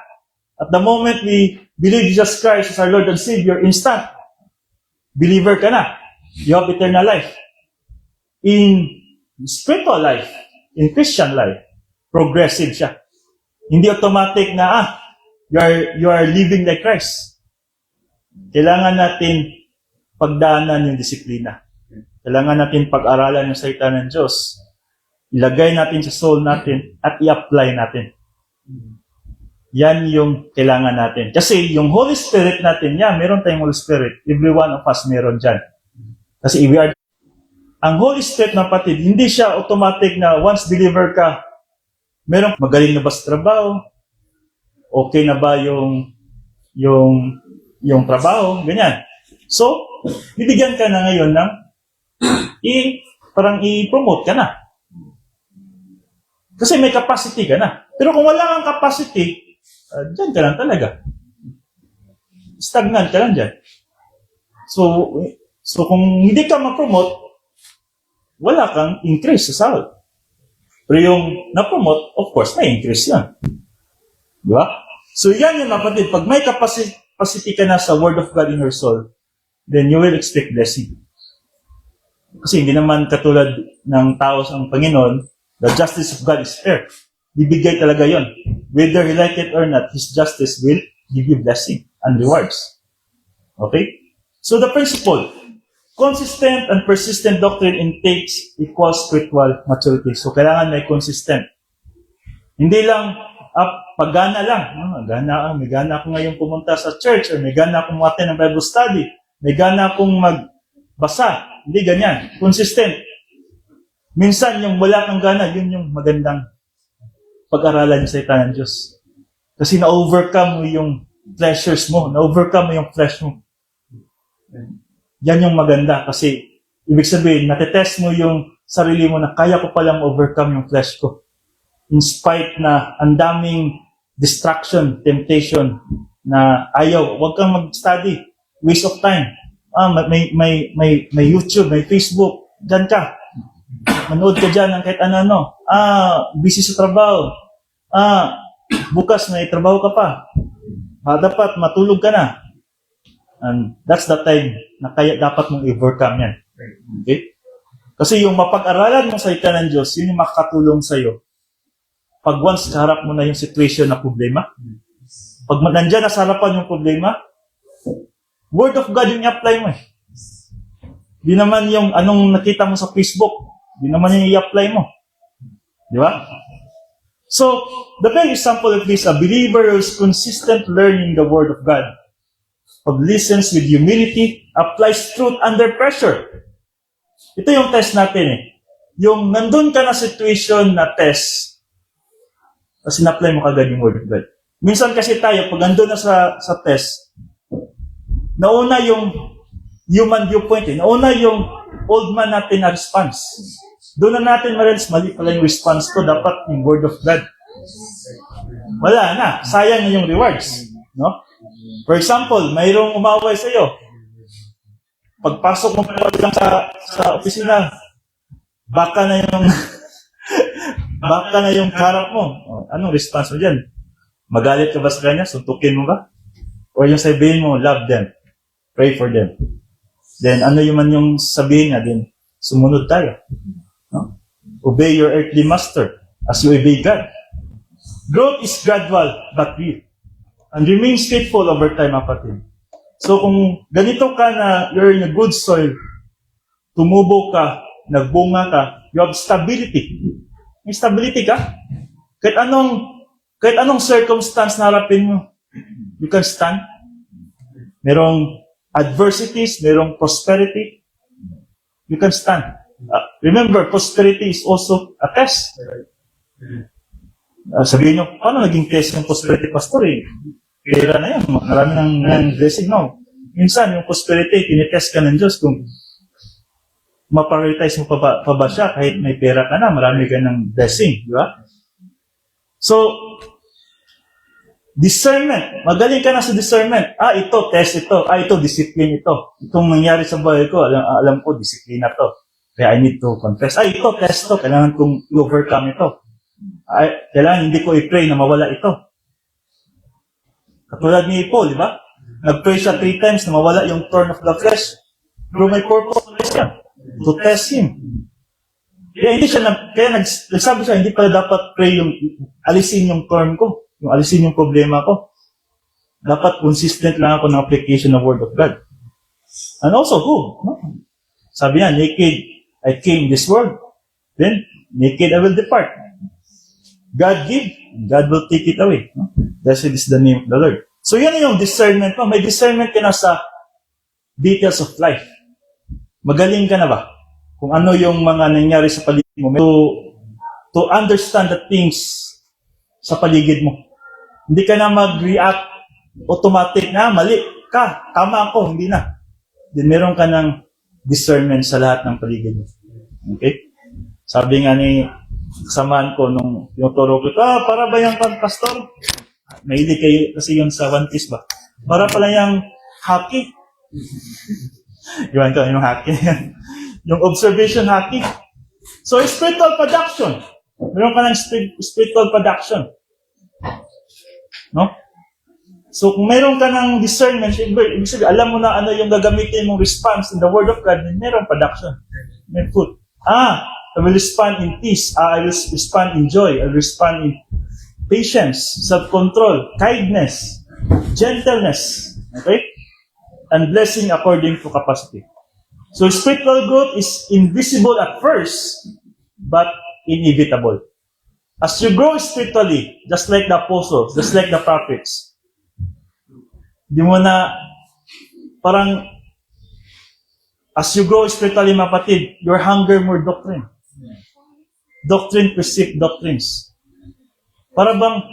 S1: At the moment we believe Jesus Christ as our Lord and Savior, instant. Believer ka na. You have eternal life. In spiritual life, in Christian life, progressive siya. Hindi automatic na, you are living like Christ. Kailangan natin pagdaanan yung disiplina. Kailangan natin pag-aralan yung salita ng Diyos. Ilagay natin sa soul natin at i-apply natin. Yan yung kailangan natin. Kasi yung Holy Spirit natin, meron tayong Holy Spirit. Every one of us meron dyan. Kasi ang Holy Spirit na patid, hindi siya automatic na once believer ka, meron magaling na ba sa trabaho? Okay na ba yung trabaho? Ganyan. So, bibigyan ka na ngayon ng parang i-promote ka na. Kasi may capacity ka na. Pero kung wala kang capacity, dyan ka lang talaga. Stagnant ka lang dyan. So kung hindi ka ma-promote, wala kang increase sa sahod. Pero yung na-promote, of course, may increase yan. Di ba? So yan yung kapatid. Pag may capacity ka na sa Word of God in your soul, then you will expect blessing. Kasi hindi naman katulad ng tao sa Panginoon, the justice of God is fair. Bibigay talaga yon. Whether he like it or not, his justice will give you blessing and rewards. Okay? So the principle, consistent and persistent doctrine intakes equals spiritual maturity. So kailangan may consistent. Hindi lang, paggana lang. May gana ako ngayon pumunta sa church or may gana akong attend ng Bible study. May gana akong magbasa. Hindi ganyan. Consistent. Minsan, yung wala kang gana, yun yung magandang pag-aralan yung salita ng Diyos. Kasi na-overcome mo yung pleasures mo. Na-overcome mo yung flesh mo. Yan yung maganda. Kasi, ibig sabihin, natetest mo yung sarili mo na kaya ko palang overcome yung flesh ko. In spite na ang daming distraction, temptation, na ayaw, huwag kang mag-study. Waste of time. May YouTube, may Facebook. Diyan ka. Manood ka dyan ng kahit ano-ano. Busy sa trabaho. Bukas may trabaho ka pa. Dapat matulog ka na. And that's the time na kaya dapat mong i-overcome yan. Okay? Kasi yung mapag-aralan mo sa salita ng Diyos, yun yung makakatulong sa'yo. Pag once kaharap mo na yung situation na problema, pag nandyan na sa harapan yung problema, Word of God yung i-apply mo eh. Di naman yung anong nakita mo sa Facebook, di naman yung i-apply mo. Di ba? So, the best example of this, a believer who is consistent learning the Word of God, pag listens with humility, applies truth under pressure. Ito yung test natin eh. Yung nandun ka na situation na test, tapos in-apply mo kagad yung Word of God. Minsan kasi tayo, pag nandun na sa test, nauna yung human viewpoint eh. Nauna yung old man natin na response. Doon na natin ma-realize, mali pala yung response ko, dapat yung Word of God. Wala na. Sayang na yung rewards. No? For example, mayroong umaway sa'yo. Pagpasok mo pa lang sa opisina, baka na yung baka na yung harap mo. Anong response mo dyan? Magalit ka ba sa kanya? Suntukin mo ba? Or yung sabihin mo, love them. Pray for them. Then ano yung man yung sabihin niya, then sumunod tayo. No? Obey your earthly master as you obey God. Growth is gradual but real. And remains faithful over time, kapatid. So kung ganito ka na you're in a good soil, tumubo ka, nagbunga ka, you have stability. May stability ka. Kahit anong circumstance na harapin mo, you can stand. Merong adversities, merong prosperity, you can stand. Remember, prosperity is also a test. Sabihin nyo, paano naging test yung prosperity, pastor? Pera na yan. Marami ng blessing. No. Minsan, yung prosperity, tinitest ka ng Diyos kung ma-prioritize mo pa ba siya kahit may pera ka na, marami ka ng blessing. Di ba? So, discernment. Magaling ka na sa discernment. Ito, test ito. Ito, discipline ito. Itong nangyari sa buhay ko, alam ko, disiplina to. Kaya I need to confess. Ito, test to. Kailangan kong i-overcome ito. Kailangan hindi ko i-pray na mawala ito. Katulad ni Paul, di ba? Nag-pray siya 3 times na mawala yung thorn of the flesh. Pero may purpose siya. To test him. Kaya nagsabi siya, hindi pala dapat pray yung alisin yung thorn ko. Yung alisin yung problema ko. Dapat consistent lang ako ng application ng Word of God. And also, who? No? Sabi niya, naked I came in this world. Then, naked I will depart. God give, God will take it away. No? Blessed is the name of the Lord. So yan yung discernment mo. May discernment ka na sa details of life. Magaling ka na ba? Kung ano yung mga nangyari sa paligid mo. To understand the things sa paligid mo. Hindi ka na mag-react automatic na, mali ka, tama ako, hindi na. Then meron ka ng discernment sa lahat ng paligid mo. Okay? Sabi nga ni kasamahan ko nung tinuturo ko, para ba yung pastor? Mahilig kayo kasi yun sa One Piece ba? Para pala yung hockey. Iwan ko, yung hockey. Yung observation hockey. So, spiritual production. Meron ka ng spiritual production. No? So, kung meron ka ng discernment, ibig sabihin, alam mo na ano yung gagamitin mong response in the Word of God, then meron production. May fruit. I will respond in peace. I will respond in joy. I will respond in patience, self-control, kindness, gentleness, okay? And blessing according to capacity. So spiritual growth is invisible at first, but inevitable. As you grow spiritually, just like the apostles, just like the prophets, di mo na, parang, as you grow spiritually, mapatid, your hunger more doctrine. Doctrine precept doctrines. Para bang,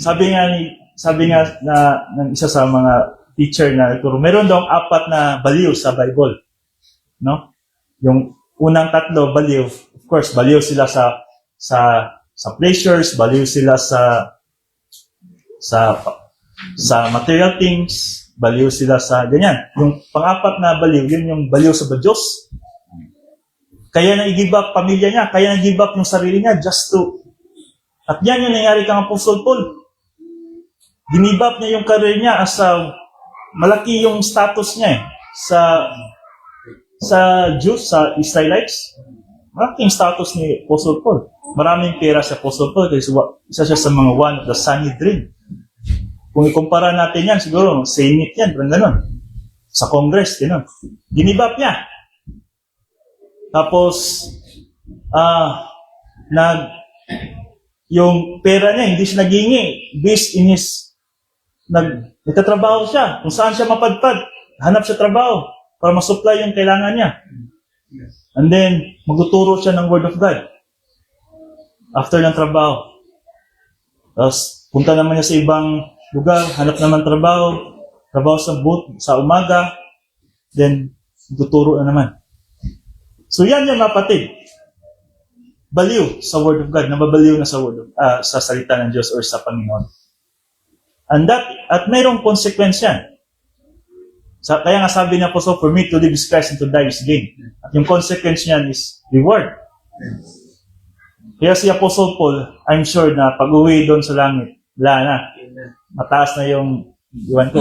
S1: sabi nga ng isa sa mga teacher na ituro, meron daw 4 na baliw sa Bible. No? Yung unang 3 baliw, of course, baliw sila sa pleasures, baliw sila sa material things, baliw sila sa ganyan. Yung pang-4 na baliw, yun yung baliw sa Diyos. Kaya na-give up pamilya niya, kaya na-give up yung sarili niya just to. At yan yung nangyari kang Apostle Paul. Give up niya yung career niya as malaki yung status niya sa Jews, sa Israelites. Malaking status ni Apostle Paul. Maraming pera si Apostle Paul kasi isa siya sa mga one of the Sanhedrin. Kung ikumpara natin yan, siguro, Senate yan, parang ganun. Sa Congress, gano'n. Give up niya. Tapos, yung pera niya, hindi siya naghingi. Based in his, nagtatrabaho siya. Kung saan siya mapadpad, hanap siya trabaho para masupply yung kailangan niya. And then, magtuturo siya ng Word of God. After ng trabaho. Tapos, punta naman niya sa ibang lugar, hanap naman trabaho sa umaga, then, magtuturo na naman. So yan yung mapatid. Baliw sa Word of God, nababaliw na sa sa salita ng Diyos or sa Panginoon. At mayroong konsekwensya. Kaya nga sabi niya po, so for me to live is Christ and to die is gain. At yung consequence niyan is reward. Kaya si Apostle Paul, I'm sure na pag-uwi doon sa langit, wala na. Mataas na yung, iwan ko.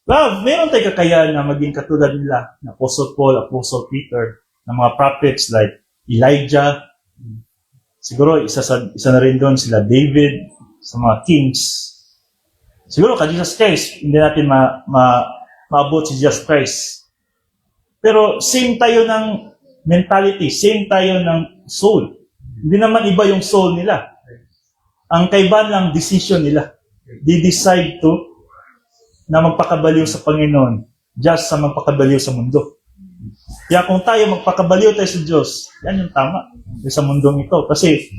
S1: Well, meron tayong kakayahan na maging katulad nila, na Apostle Paul, Apostle Peter, ng mga prophets like Elijah. Siguro, isa na rin doon sila David, sa mga kings. Siguro ka Jesus Christ, hindi natin maabot si Jesus Christ. Pero same tayo ng mentality, same tayo ng soul. Hindi naman iba yung soul nila. Ang kaibahan lang decision nila. They decide na magpakabaliw sa Panginoon just sa magpakabaliw sa mundo. Kaya kung tayo magpakabaliw tayo sa Diyos, yan yung tama sa mundong ito. Kasi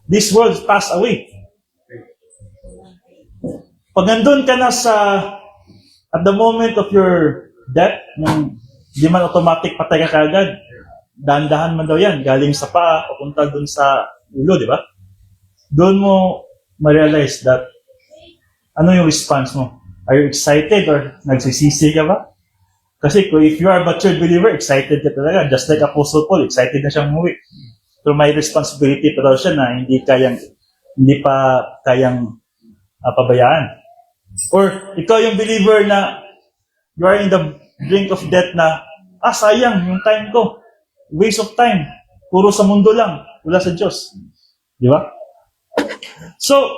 S1: this world pass away. Pag nandun ka na at the moment of your death, yung di man automatic patay ka kagad, dahan-dahan man daw yan, galing sa paa, papunta dun sa ulo, di ba? Doon mo ma-realize that, ano yung response mo? Are you excited or nagsisisi ka ba? Kasi if you are a mature believer, excited ka talaga. Just like Apostle Paul, excited na siyang umuwi. Pero may responsibility pa daw siya na hindi pa kayang pabayaan. Or ikaw yung believer na you are in the brink of death na, sayang yung time ko. Waste of time. Puro sa mundo lang. Wala sa Diyos. Di ba? So,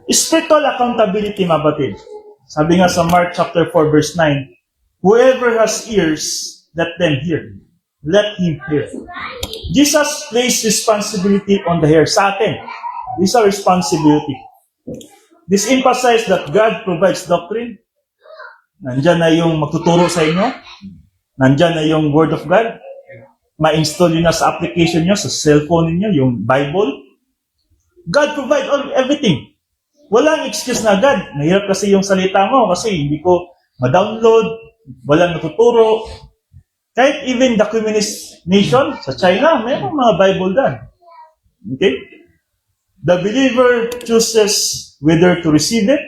S1: spiritual accountability, mabatid. Sabi nga sa Mark chapter 4 verse 9, whoever has ears, let them hear. Let him hear. Jesus placed responsibility on the hair. Sa atin, this is a responsibility. This emphasizes that God provides doctrine. Nandyan na yung magtuturo sa inyo. Nandyan na yung Word of God. Ma-install yun na sa application nyo, sa cellphone niyo, yung Bible. God provides everything. Walang excuse na God. Nahirap kasi yung salita mo kasi hindi ko ma-download, walang natuturo. Kahit even the communist nation sa China, mayroong mga Bible doon. Okay? The believer chooses whether to receive it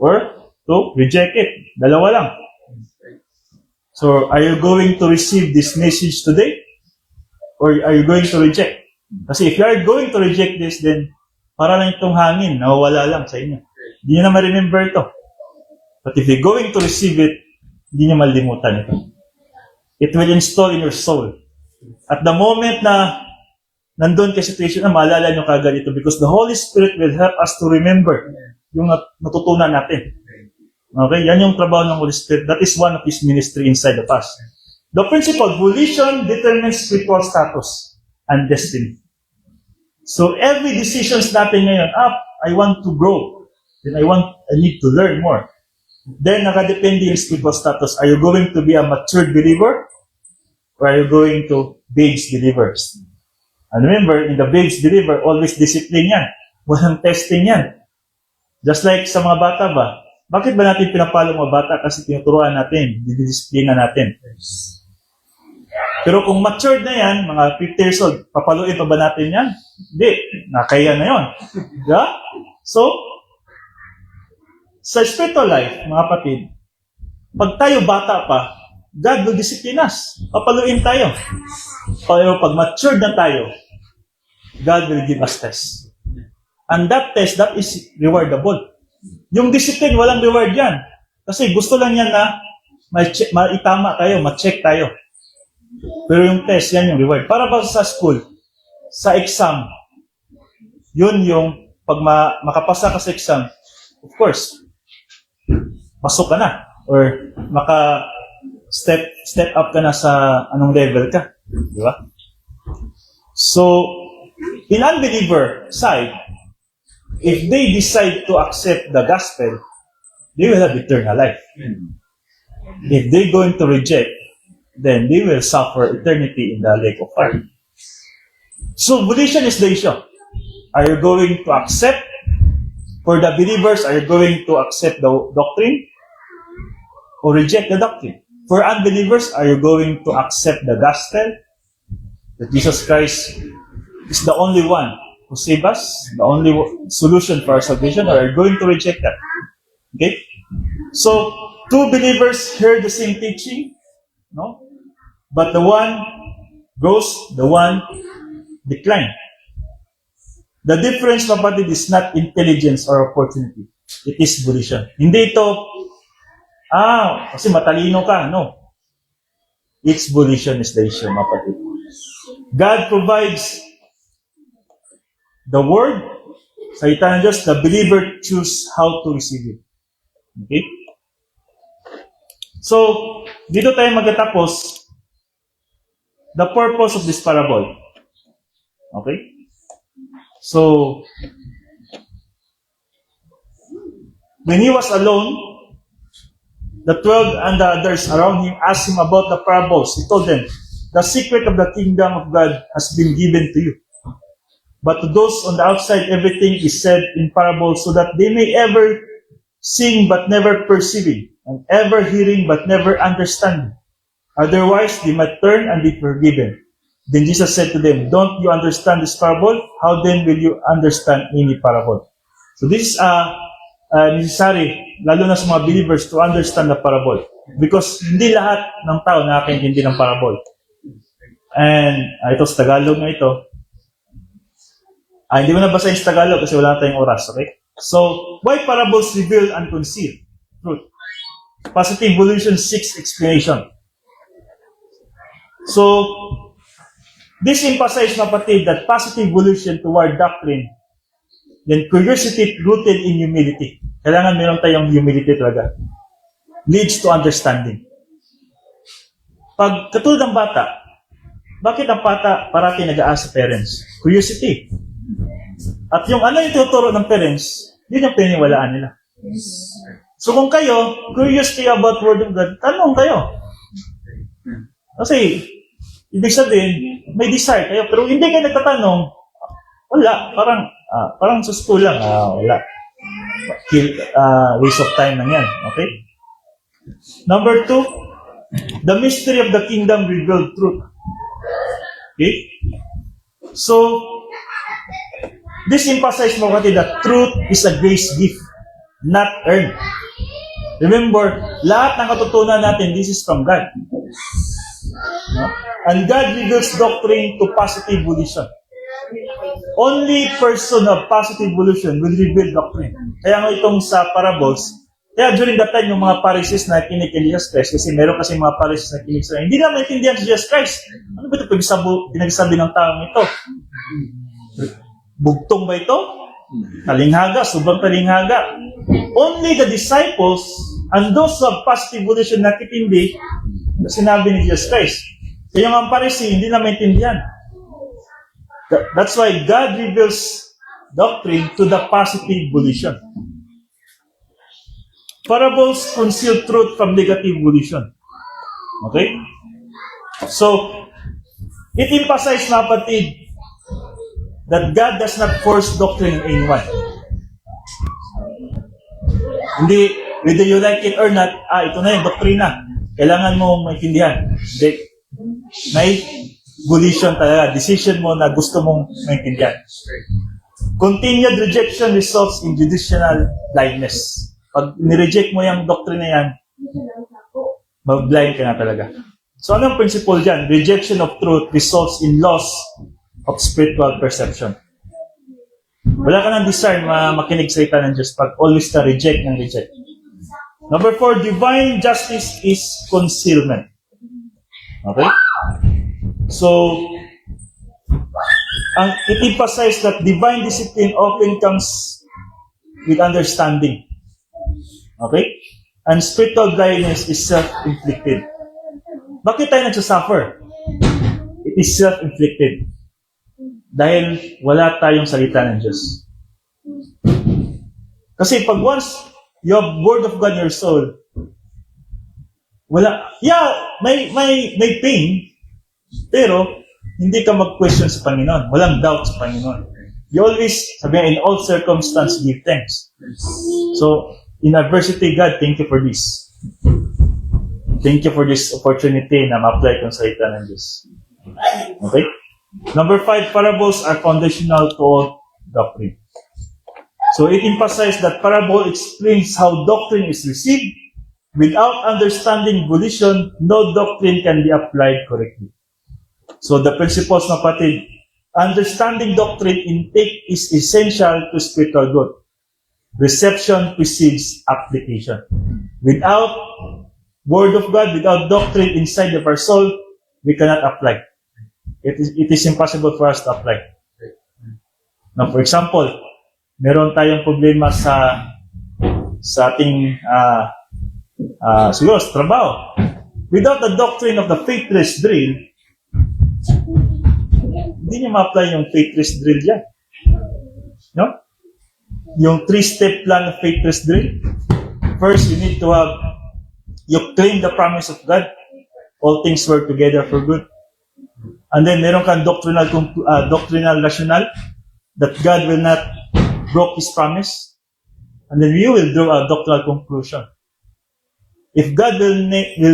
S1: or to reject it. Dalawa lang. So, are you going to receive this message today? Or are you going to reject? Kasi if you are going to reject this, then para lang itong hangin, nawawala lang sa inyo. Hindi nyo na ma-remember ito. But if you're going to receive it, hindi nyo malimutan ito. It will install in your soul. At the moment na nandun ka situation na maalala nyo kagad ito because the Holy Spirit will help us to remember yung natutunan natin. Okay? Yan yung trabaho ng Holy Spirit. That is one of His ministry inside of us. The principle, volition determines spiritual status and destiny. So every decisions natin ngayon, I want to grow. Then I need to learn more. Then nakadepende yung spiritual status. Are you going to be a matured believer? Or are you going to babes believers? And remember, in the babes believer, always discipline yan. Walang testing yan. Just like sa mga bata ba? Bakit ba natin pinapalo mga bata? Kasi tinuturuan natin, didisiplina natin. Pero kung matured na yan, mga 50 years old, papaluin pa ba natin yan? Hindi. Nakaya na yun. Yeah? So, sa spiritual life, mga kapatid, pag tayo bata pa, God will discipline us. Papaluin tayo. Pero pag matured na tayo, God will give us test. And that test, that is rewardable. Yung discipline, walang reward yan. Kasi gusto lang yan na maitama tayo, ma-check tayo. Pero yung test, yan yung reward. Para ba sa school, sa exam, yun yung pag makapasa ka sa exam, of course, pasok ka na. Or step up ka na sa anong level ka. Di ba? So, in unbeliever side, if they decide to accept the gospel, they will have eternal life. If they're going to reject, then they will suffer eternity in the lake of fire. So, volition is the issue. Are you going to accept? For the believers, are you going to accept the doctrine? Or reject the doctrine? For unbelievers, are you going to accept the gospel? That Jesus Christ is the only one who saves us, the only solution for our salvation, or are you going to reject that? Okay? So, two believers heard the same teaching, no? But the one goes, the one decline. The difference, kapatid, is not intelligence or opportunity. It is volition. Hindi ito, kasi matalino ka. No. It's volition is the issue, kapatid. God provides the word, salita ng Diyos, the believer choose how to receive it. Okay? So, dito tayo magtatapos the purpose of this parable. Okay? So, when he was alone, the 12 and the others around him asked him about the parables. He told them, the secret of the kingdom of God has been given to you. But to those on the outside, everything is said in parables so that they may ever seeing but never perceiving, and ever hearing but never understanding. Otherwise, they might turn and be forgiven. Then Jesus said to them, don't you understand this parable? How then will you understand any parable? So this is necessary, lalo na sa mga believers, to understand the parable. Because hindi lahat ng tao nakakaintindi ng parable. And ito sa Tagalog na ito. Hindi mo na basahin sa Tagalog kasi wala tayong oras, okay? So, why parables reveal and conceal truth? Positive evolution 6 explanation. So, this emphasizes, kapatid, that positive evolution toward doctrine, then curiosity rooted in humility. Kailangan meron tayong humility talaga. Leads to understanding. Pag katulad ng bata, bakit ang bata parati nag-ask sa parents? Curiosity. At yung ano yung tuturo ng parents, yun yung pininiwalaan nila. So kung kayo, curiosity about Word of God, tanong kayo. Kasi, ibig sabihin, may desire kayo, pero hindi kayo nagtatanong, wala, parang sa school lang, wala. Waste of time lang yan, okay? Number 2, the mystery of the kingdom revealed truth. Okay? So, this emphasizes mo kasi that truth is a grace gift, not earned. Remember, lahat ng katutunan natin, this is from God. No? And God reveals doctrine to positive volition. Only person of positive volition will reveal doctrine. Kaya nga itong sa parables, kaya during that time, yung mga Pharisees na kinig kay Jesus Christ, kasi meron kasi mga Pharisees na kinig sa hindi naman intindihan si Jesus Christ. Ano ba ito pinagsabi ng taong ito? Bugtong ba ito? Talinghaga, sobrang talinghaga. Only the disciples and those who have positive volition nakitindi na sinabi ni Jesus Christ. Kaya yung mga Pharisee, hindi na maintindihan. That's why God reveals doctrine to the positive volition. Parables conceal truth from negative volition. Okay? So, it emphasizes, kapatid, that God does not force doctrine in anyone. Hindi, whether you like it or not, ito na yung doktrina. Kailangan mo maintindihan. Hindi. May volition talaga. Decision mo na gusto mong maintindihan. Continued rejection results in judicial blindness. Pag nireject mo yung doktrina yan, mag-blind ka na talaga. So, anong principle dyan? Rejection of truth results in loss of spiritual perception. Wala ka ng desire makinig sa salita ng Diyos pag always ka reject. Number 4, divine justice is concealment. Okay? So, it emphasizes that divine discipline often comes with understanding. Okay? And spiritual blindness is self-inflicted. Bakit tayo nagsasuffer? It is self-inflicted. Dahil wala tayong salita ng Diyos. Kasi pag once you have Word of God in your soul, wala, may pain, pero hindi ka mag-question sa Panginoon. Walang doubt sa Panginoon. You always, sabihin, in all circumstances, give thanks. So, in adversity, God, thank you for this. Thank you for this opportunity na ma-apply kong salita ng Diyos. Okay? Number 5, parables are foundational to all doctrine. So it emphasized that parable explains how doctrine is received. Without understanding volition, no doctrine can be applied correctly. So the principles, mga kapatid, understanding doctrine intake is essential to spiritual growth. Reception precedes application. Without Word of God, without doctrine inside of our soul, we cannot apply. It is impossible for us to apply. Now, for example, meron tayong problema sa ating siguro sa trabaho. Without the doctrine of the faithless drill, hindi niyo ma-apply yung faithless drill dyan. No? Yung 3-step plan of faithless drill. First, you need to have, you claim the promise of God. All things work together for good. And then, meron kang doctrinal rationale that God will not broke His promise. And then you will draw a doctrinal conclusion. If God will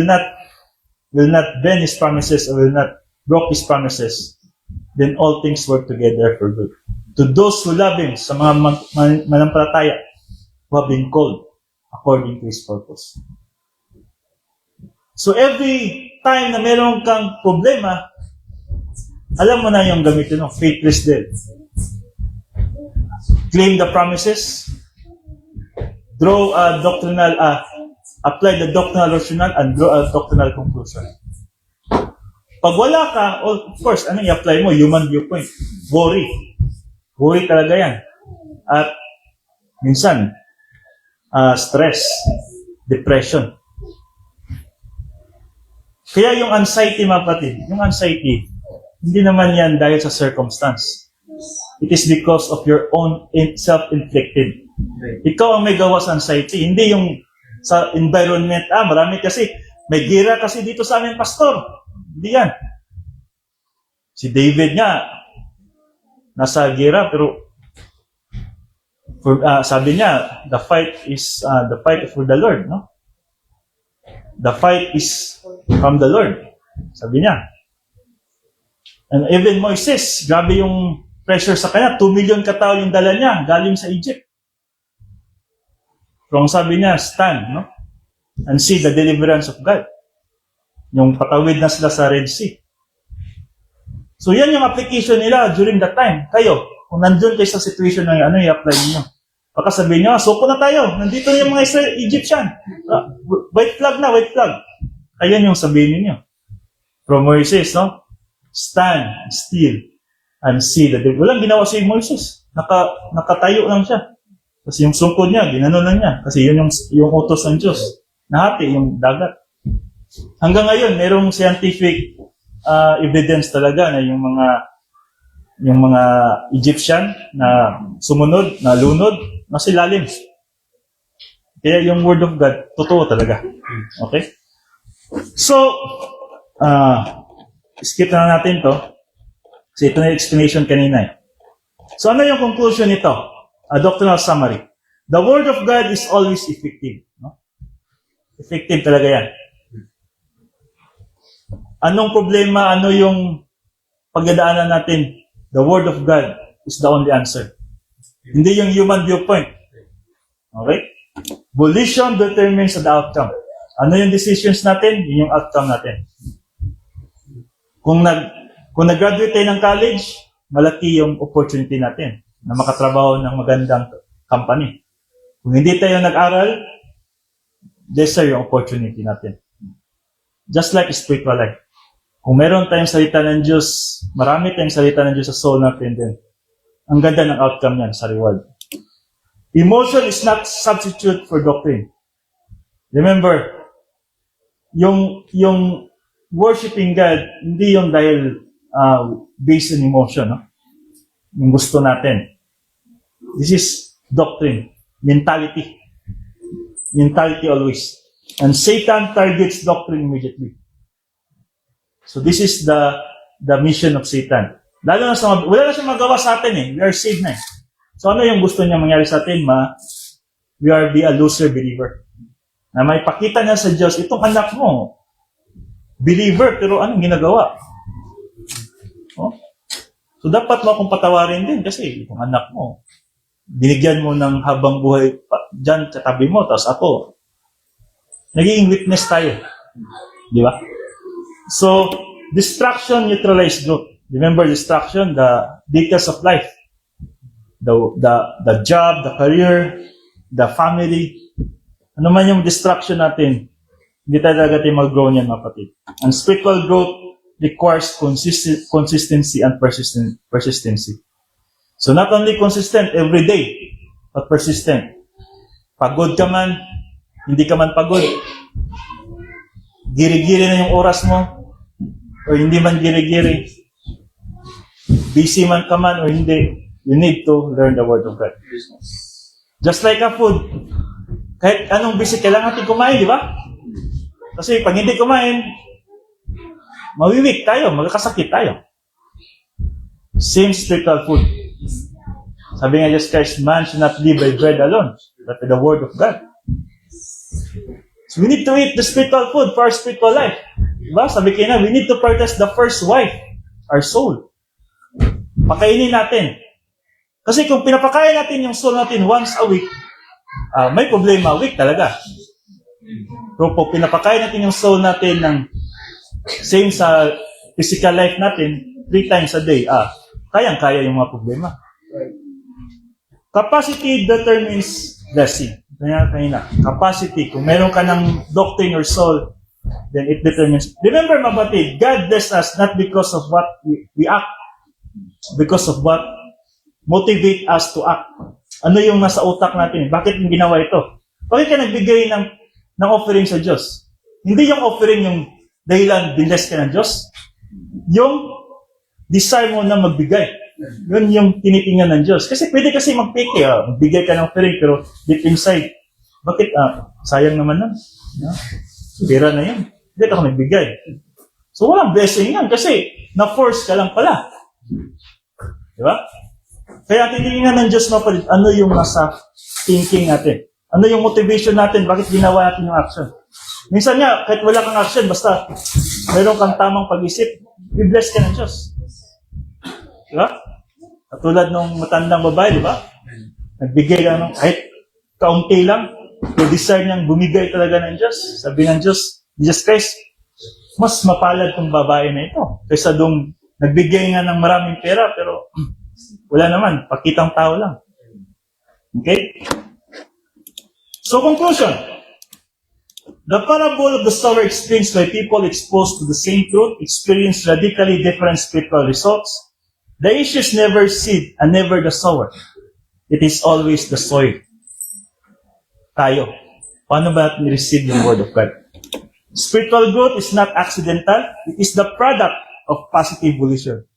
S1: not bend His promises or will not broke His promises, then all things work together for good. To those who love Him, sa mga manampalataya, who have been called according to His purpose. So every time na meron kang problema, alam mo na yung gamitin ng faithless deal. Claim the promises, draw a doctrinal, apply the doctrinal rationale, and draw a doctrinal conclusion. Pag wala ka, of course, ano i-apply mo? Human viewpoint. Worry. Worry talaga yan. At minsan, stress, depression. Kaya yung anxiety, mga kapatid, yung anxiety, hindi naman yan dahil sa circumstance. It is because of your own self-inflicted. Ikaw ang may gawa sa anxiety, hindi yung sa environment. Marami kasi, may gira kasi dito sa amin, pastor. Hindi yan. Si David nga, nasa gira, pero sabi niya, the fight is for the Lord, no? The fight is from the Lord. Sabi niya. And even Moises, grabe yung pressure sa kanya. 2 million katao yung dala niya, galing sa Egypt. Pero ang sabi niya, stand, no? And see the deliverance of God. Yung patawid na sila sa Red Sea. So yan yung application nila during that time. Kayo, kung nandun kayo sa situation na ano, i-apply niyo. Baka sabihin niyo, suko na tayo. Nandito na yung mga Egyptian. White flag na, white flag. Ayan yung sabihin niyo. From Moises, no? Stand still and see the devil. Walang ginawa si Moises. Nakatayo lang siya. Kasi yung sungkod niya, ginano lang niya. Kasi yun yung utos ng Diyos. Nahati yung dagat. Hanggang ngayon, merong scientific evidence talaga na yung mga Egyptian na sumunod, na lunod, nasa ilalim. Kaya yung Word of God, totoo talaga. Okay? So, skip na natin to. Kasi ito na yung explanation kanina. So, ano yung conclusion nito? A doctrinal summary. The Word of God is always effective. No? Effective talaga yan. Anong problema, ano yung pagdadaanan natin? The Word of God is the only answer. Hindi yung human viewpoint. Okay? Volition determines the outcome. Ano yung decisions natin? Yun yung outcome natin. Kung nag-graduate tayo ng college, malaki yung opportunity natin na makatrabaho ng magandang company. Kung hindi tayo nag-aral, lesser yung opportunity natin. Just like spiritual life. Kung meron tayong salita ng Diyos, marami tayong salita ng Diyos sa soul natin din. Ang ganda ng outcome niyan sa reward. Emotion is not substitute for doctrine. Remember, yung worshiping God, hindi yung dahil based on emotion, no? Yung gusto natin. This is doctrine, mentality. Mentality always. And Satan targets doctrine immediately. So this is the mission of Satan. Lalo na wala na siyang magawa sa atin eh. We are saved na eh. So ano yung gusto niya mangyari sa atin? We are be a loser believer. Na may pakita niya sa Diyos, itong anak mo, believer, pero anong ginagawa? Oh? So dapat mo akong patawarin din kasi itong anak mo, binigyan mo ng habang buhay dyan katabi mo, tapos ako, naging witness tayo. Di ba? So, distraction neutralize growth. Remember distraction, the details of life. The job, the career, the family. Ano man yung distraction natin, hindi talaga tayo mag-grow niyan, mga kapatid. And spiritual growth requires consistency and persistency. So not only consistent every day, but persistent. Pagod ka man, hindi ka man pagod. Giri-giri na yung oras mo, o hindi man giri-giri. Busy man ka man o hindi, you need to learn the Word of God. Just like a food, kahit anong busy, kailangan natin kumain, di ba? Kasi pag hindi kumain, mawiwik tayo, magkakasakit tayo. Same spiritual food. Sabi nga Jesus Christ, man should not live by bread alone, but by the Word of God. So we need to eat the spiritual food for our spiritual life. Diba? Sabi kayo na, we need to prioritize the first wife, our soul. Pakainin natin. Kasi kung pinapakain natin yung soul natin once a week, may problema, week talaga. Pero kung pinapakain natin yung soul natin ng same sa physical life natin, 3 times a day, kayang-kaya yung mga problema. Capacity determines blessing. Kanina. Capacity. Kung meron ka ng doctrine or soul, then it determines. Remember, mabatid, God bless us not because of what we act, because of what motivate us to act. Ano yung nasa utak natin? Bakit yung ginawa ito? Bakit ka nagbigay ng offering sa Diyos? Hindi yung offering yung dahilan binless ka ng Diyos. Yung desire mo na magbigay. Yun yung tinitingnan ng Diyos. Kasi pwede kasi mag-peke, magbigay ka ng offering, pero deep inside, bakit? Sayang naman nun. Pera na yan. Hindi ka magbigay. So walang blessing yan kasi na-force ka lang pala. Di ba? Kaya titingnan ng Diyos mapalit, ano yung nasa thinking natin? Ano yung motivation natin? Bakit ginawa natin yung action? Minsan nga, kahit wala kang action, basta mayroon kang tamang pag-isip, i-bless ka ng Diyos. Di ba? Katulad ng matandang babae, di ba? Nagbigay ka ng kahit kaunti lang, yung desire niyang bumigay talaga ng Diyos. Sabi ng Diyos, Jesus Christ, mas mapalad tong babae na ito. Kaysa dong nagbigay nga ng maraming pera, pero wala naman, pakitang tao lang. Okay? So, conclusion. The parable of the sower explains why people exposed to the same truth experience radically different spiritual results. The issue is never seed and never the sower. It is always the soil. Tayo. Paano ba natin receive yung Word of God? Spiritual growth is not accidental. It is the product of positive volition,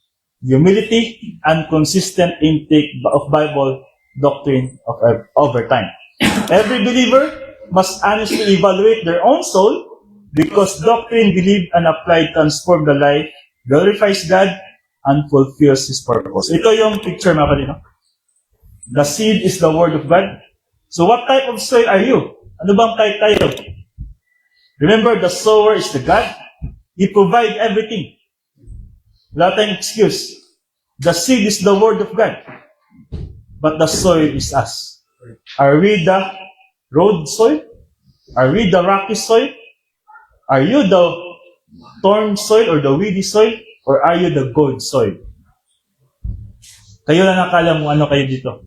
S1: humility, and consistent intake of Bible doctrine over time. Every believer must honestly evaluate their own soul because doctrine believed and applied transforms the life, glorifies God, and fulfills His purpose. Ito yung picture, mga kapatid. The seed is the Word of God. So what type of soil are you? Ano bang type tayo? Remember, the sower is the God. He provides everything. Wala tayong excuse. The seed is the Word of God. But the soil is us. Are we the road soil? Are we the rocky soil? Are you the thorn soil or the weedy soil? Or are you the gold soil? Kayo na nakala mo ano kayo dito.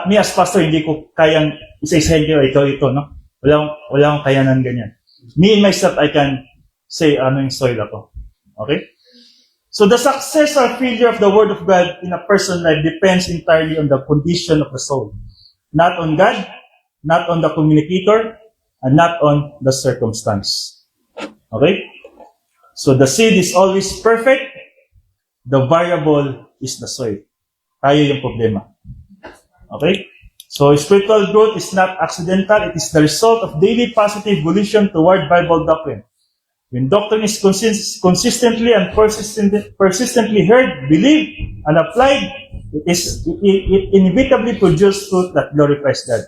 S1: Me as pastor, hindi ko kayang isa-isahin kayo, ito, no? Wala akong kayanan ganyan. Me and myself, I can say ano yung soil ako. Okay? So the success or failure of the Word of God in a person's life depends entirely on the condition of the soul. Not on God, not on the communicator, and not on the circumstance. Okay? So the seed is always perfect. The variable is the soil. Tayo yung problema. Okay? So spiritual growth is not accidental. It is the result of daily positive volition toward Bible doctrine. When doctrine is consistently and persistently heard, believed, and applied, it inevitably produces fruit that glorifies God.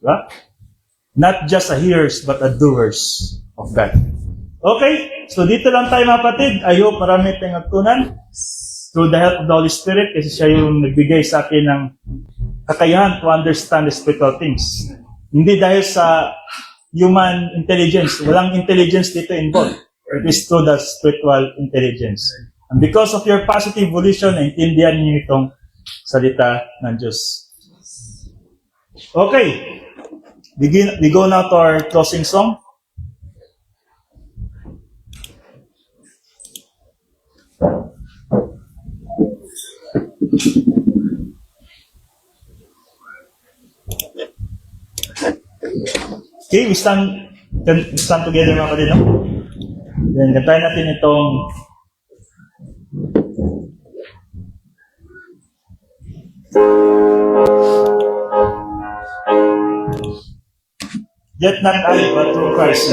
S1: Diba? Not just a hearers, but a doers of God. Okay? So dito lang tayo, mga kapatid. I hope marami tayong natutunan. through the help of the Holy Spirit kasi siya yung nagbigay sa akin ng kakayahan to understand the spiritual things. Hindi dahil sa human intelligence. Walang intelligence dito involved. It is through the spiritual intelligence. And because of your positive volition, naintindihan niyo itong salita ng Diyos. Okay. We go now to our closing song. Okay, we stand together mga kapatid, no? Then, kantahin natin itong Yet not I, but through Christ.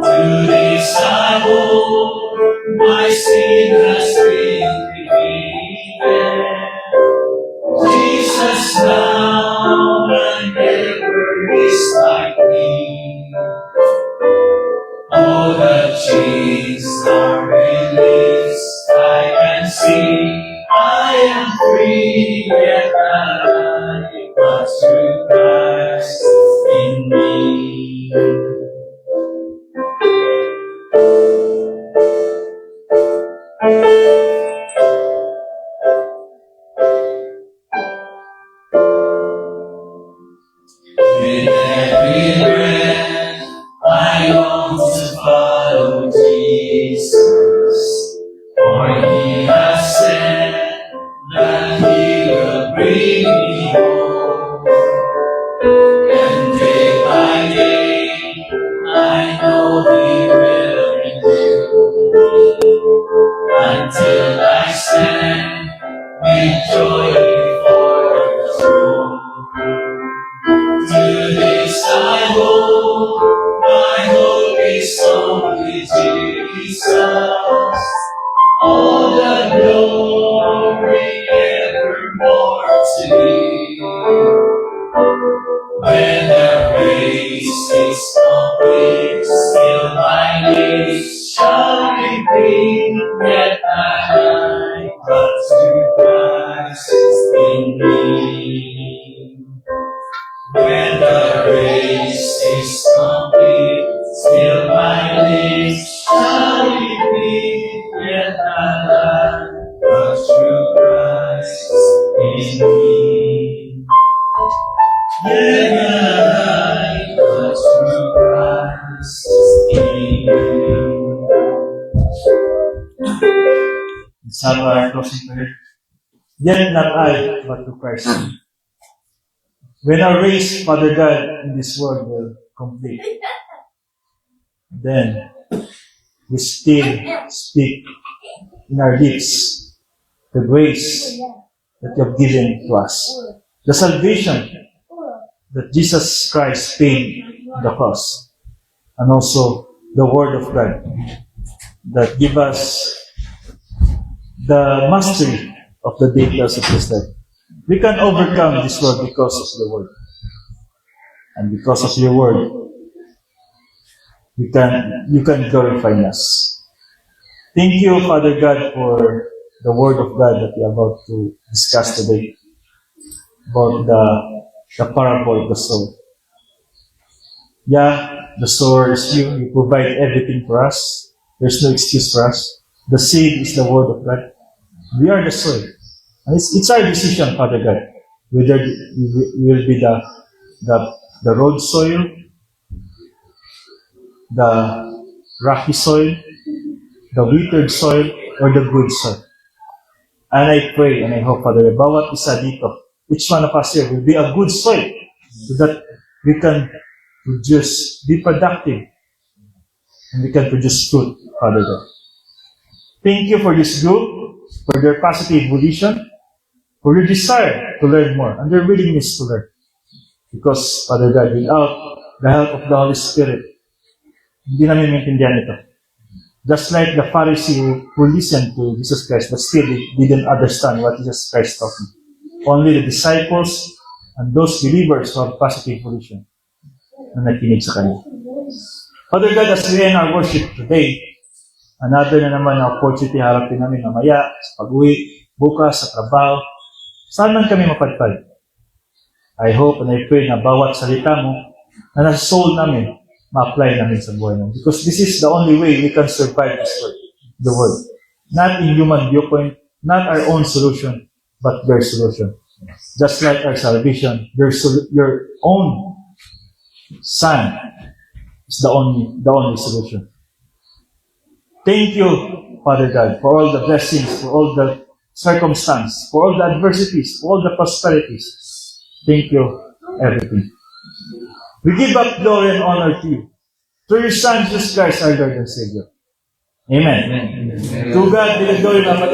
S2: To this
S1: Let's have our closing prayer. Yet not I, but to Christ. When our race, Father God, in this world will complete, then we still speak in our lips the grace that you have given to us. The salvation that Jesus Christ paid on the cross. And also the Word of God that give us the mastery of the details of this life. We can overcome this world because of the Word. And because of your Word, you can glorify us. Thank you, Father God, for the Word of God that we are about to discuss today. About the parable of the sower. Yeah, the sower is you. You provide everything for us. There's no excuse for us. The seed is the Word of God. We are the soil. And it's our decision, Father God, whether we will be the road soil, the rocky soil, the withered soil, or the good soil. And I pray and I hope, Father, bawat isa dito, each one of us here will be a good soil so that we can be productive, and we can produce fruit, Father God. Thank you for this group, for their positive volition, for your desire to learn more, and their willingness to learn. Because, Father God, without the help of the Holy Spirit, hindi namin maintindihan ito. Just like the Pharisee who listened to Jesus Christ, but still they didn't understand what Jesus Christ taught them. Only the disciples and those believers who have positive volition na nakinig sa Kanya. Father God, as we end our worship today, another na naman na opportunity harapin namin mamaya, sa pag-uwi, bukas, sa trabaho, saan man kami mapadpad. I hope and I pray na bawat salita mo na nasa soul namin, ma-apply namin sa buhay namin. Because this is the only way we can survive this world, the world. Not in human viewpoint, not our own solution, but their solution. Just like our salvation, your own Son is the only solution. Thank you, Father God, for all the blessings, for all the circumstances, for all the adversities, for all the prosperities. Thank you, everything. We give up glory and honor to you. Through your Son, Jesus Christ, our Lord and Savior. Amen. Amen. To God be the glory, Mama.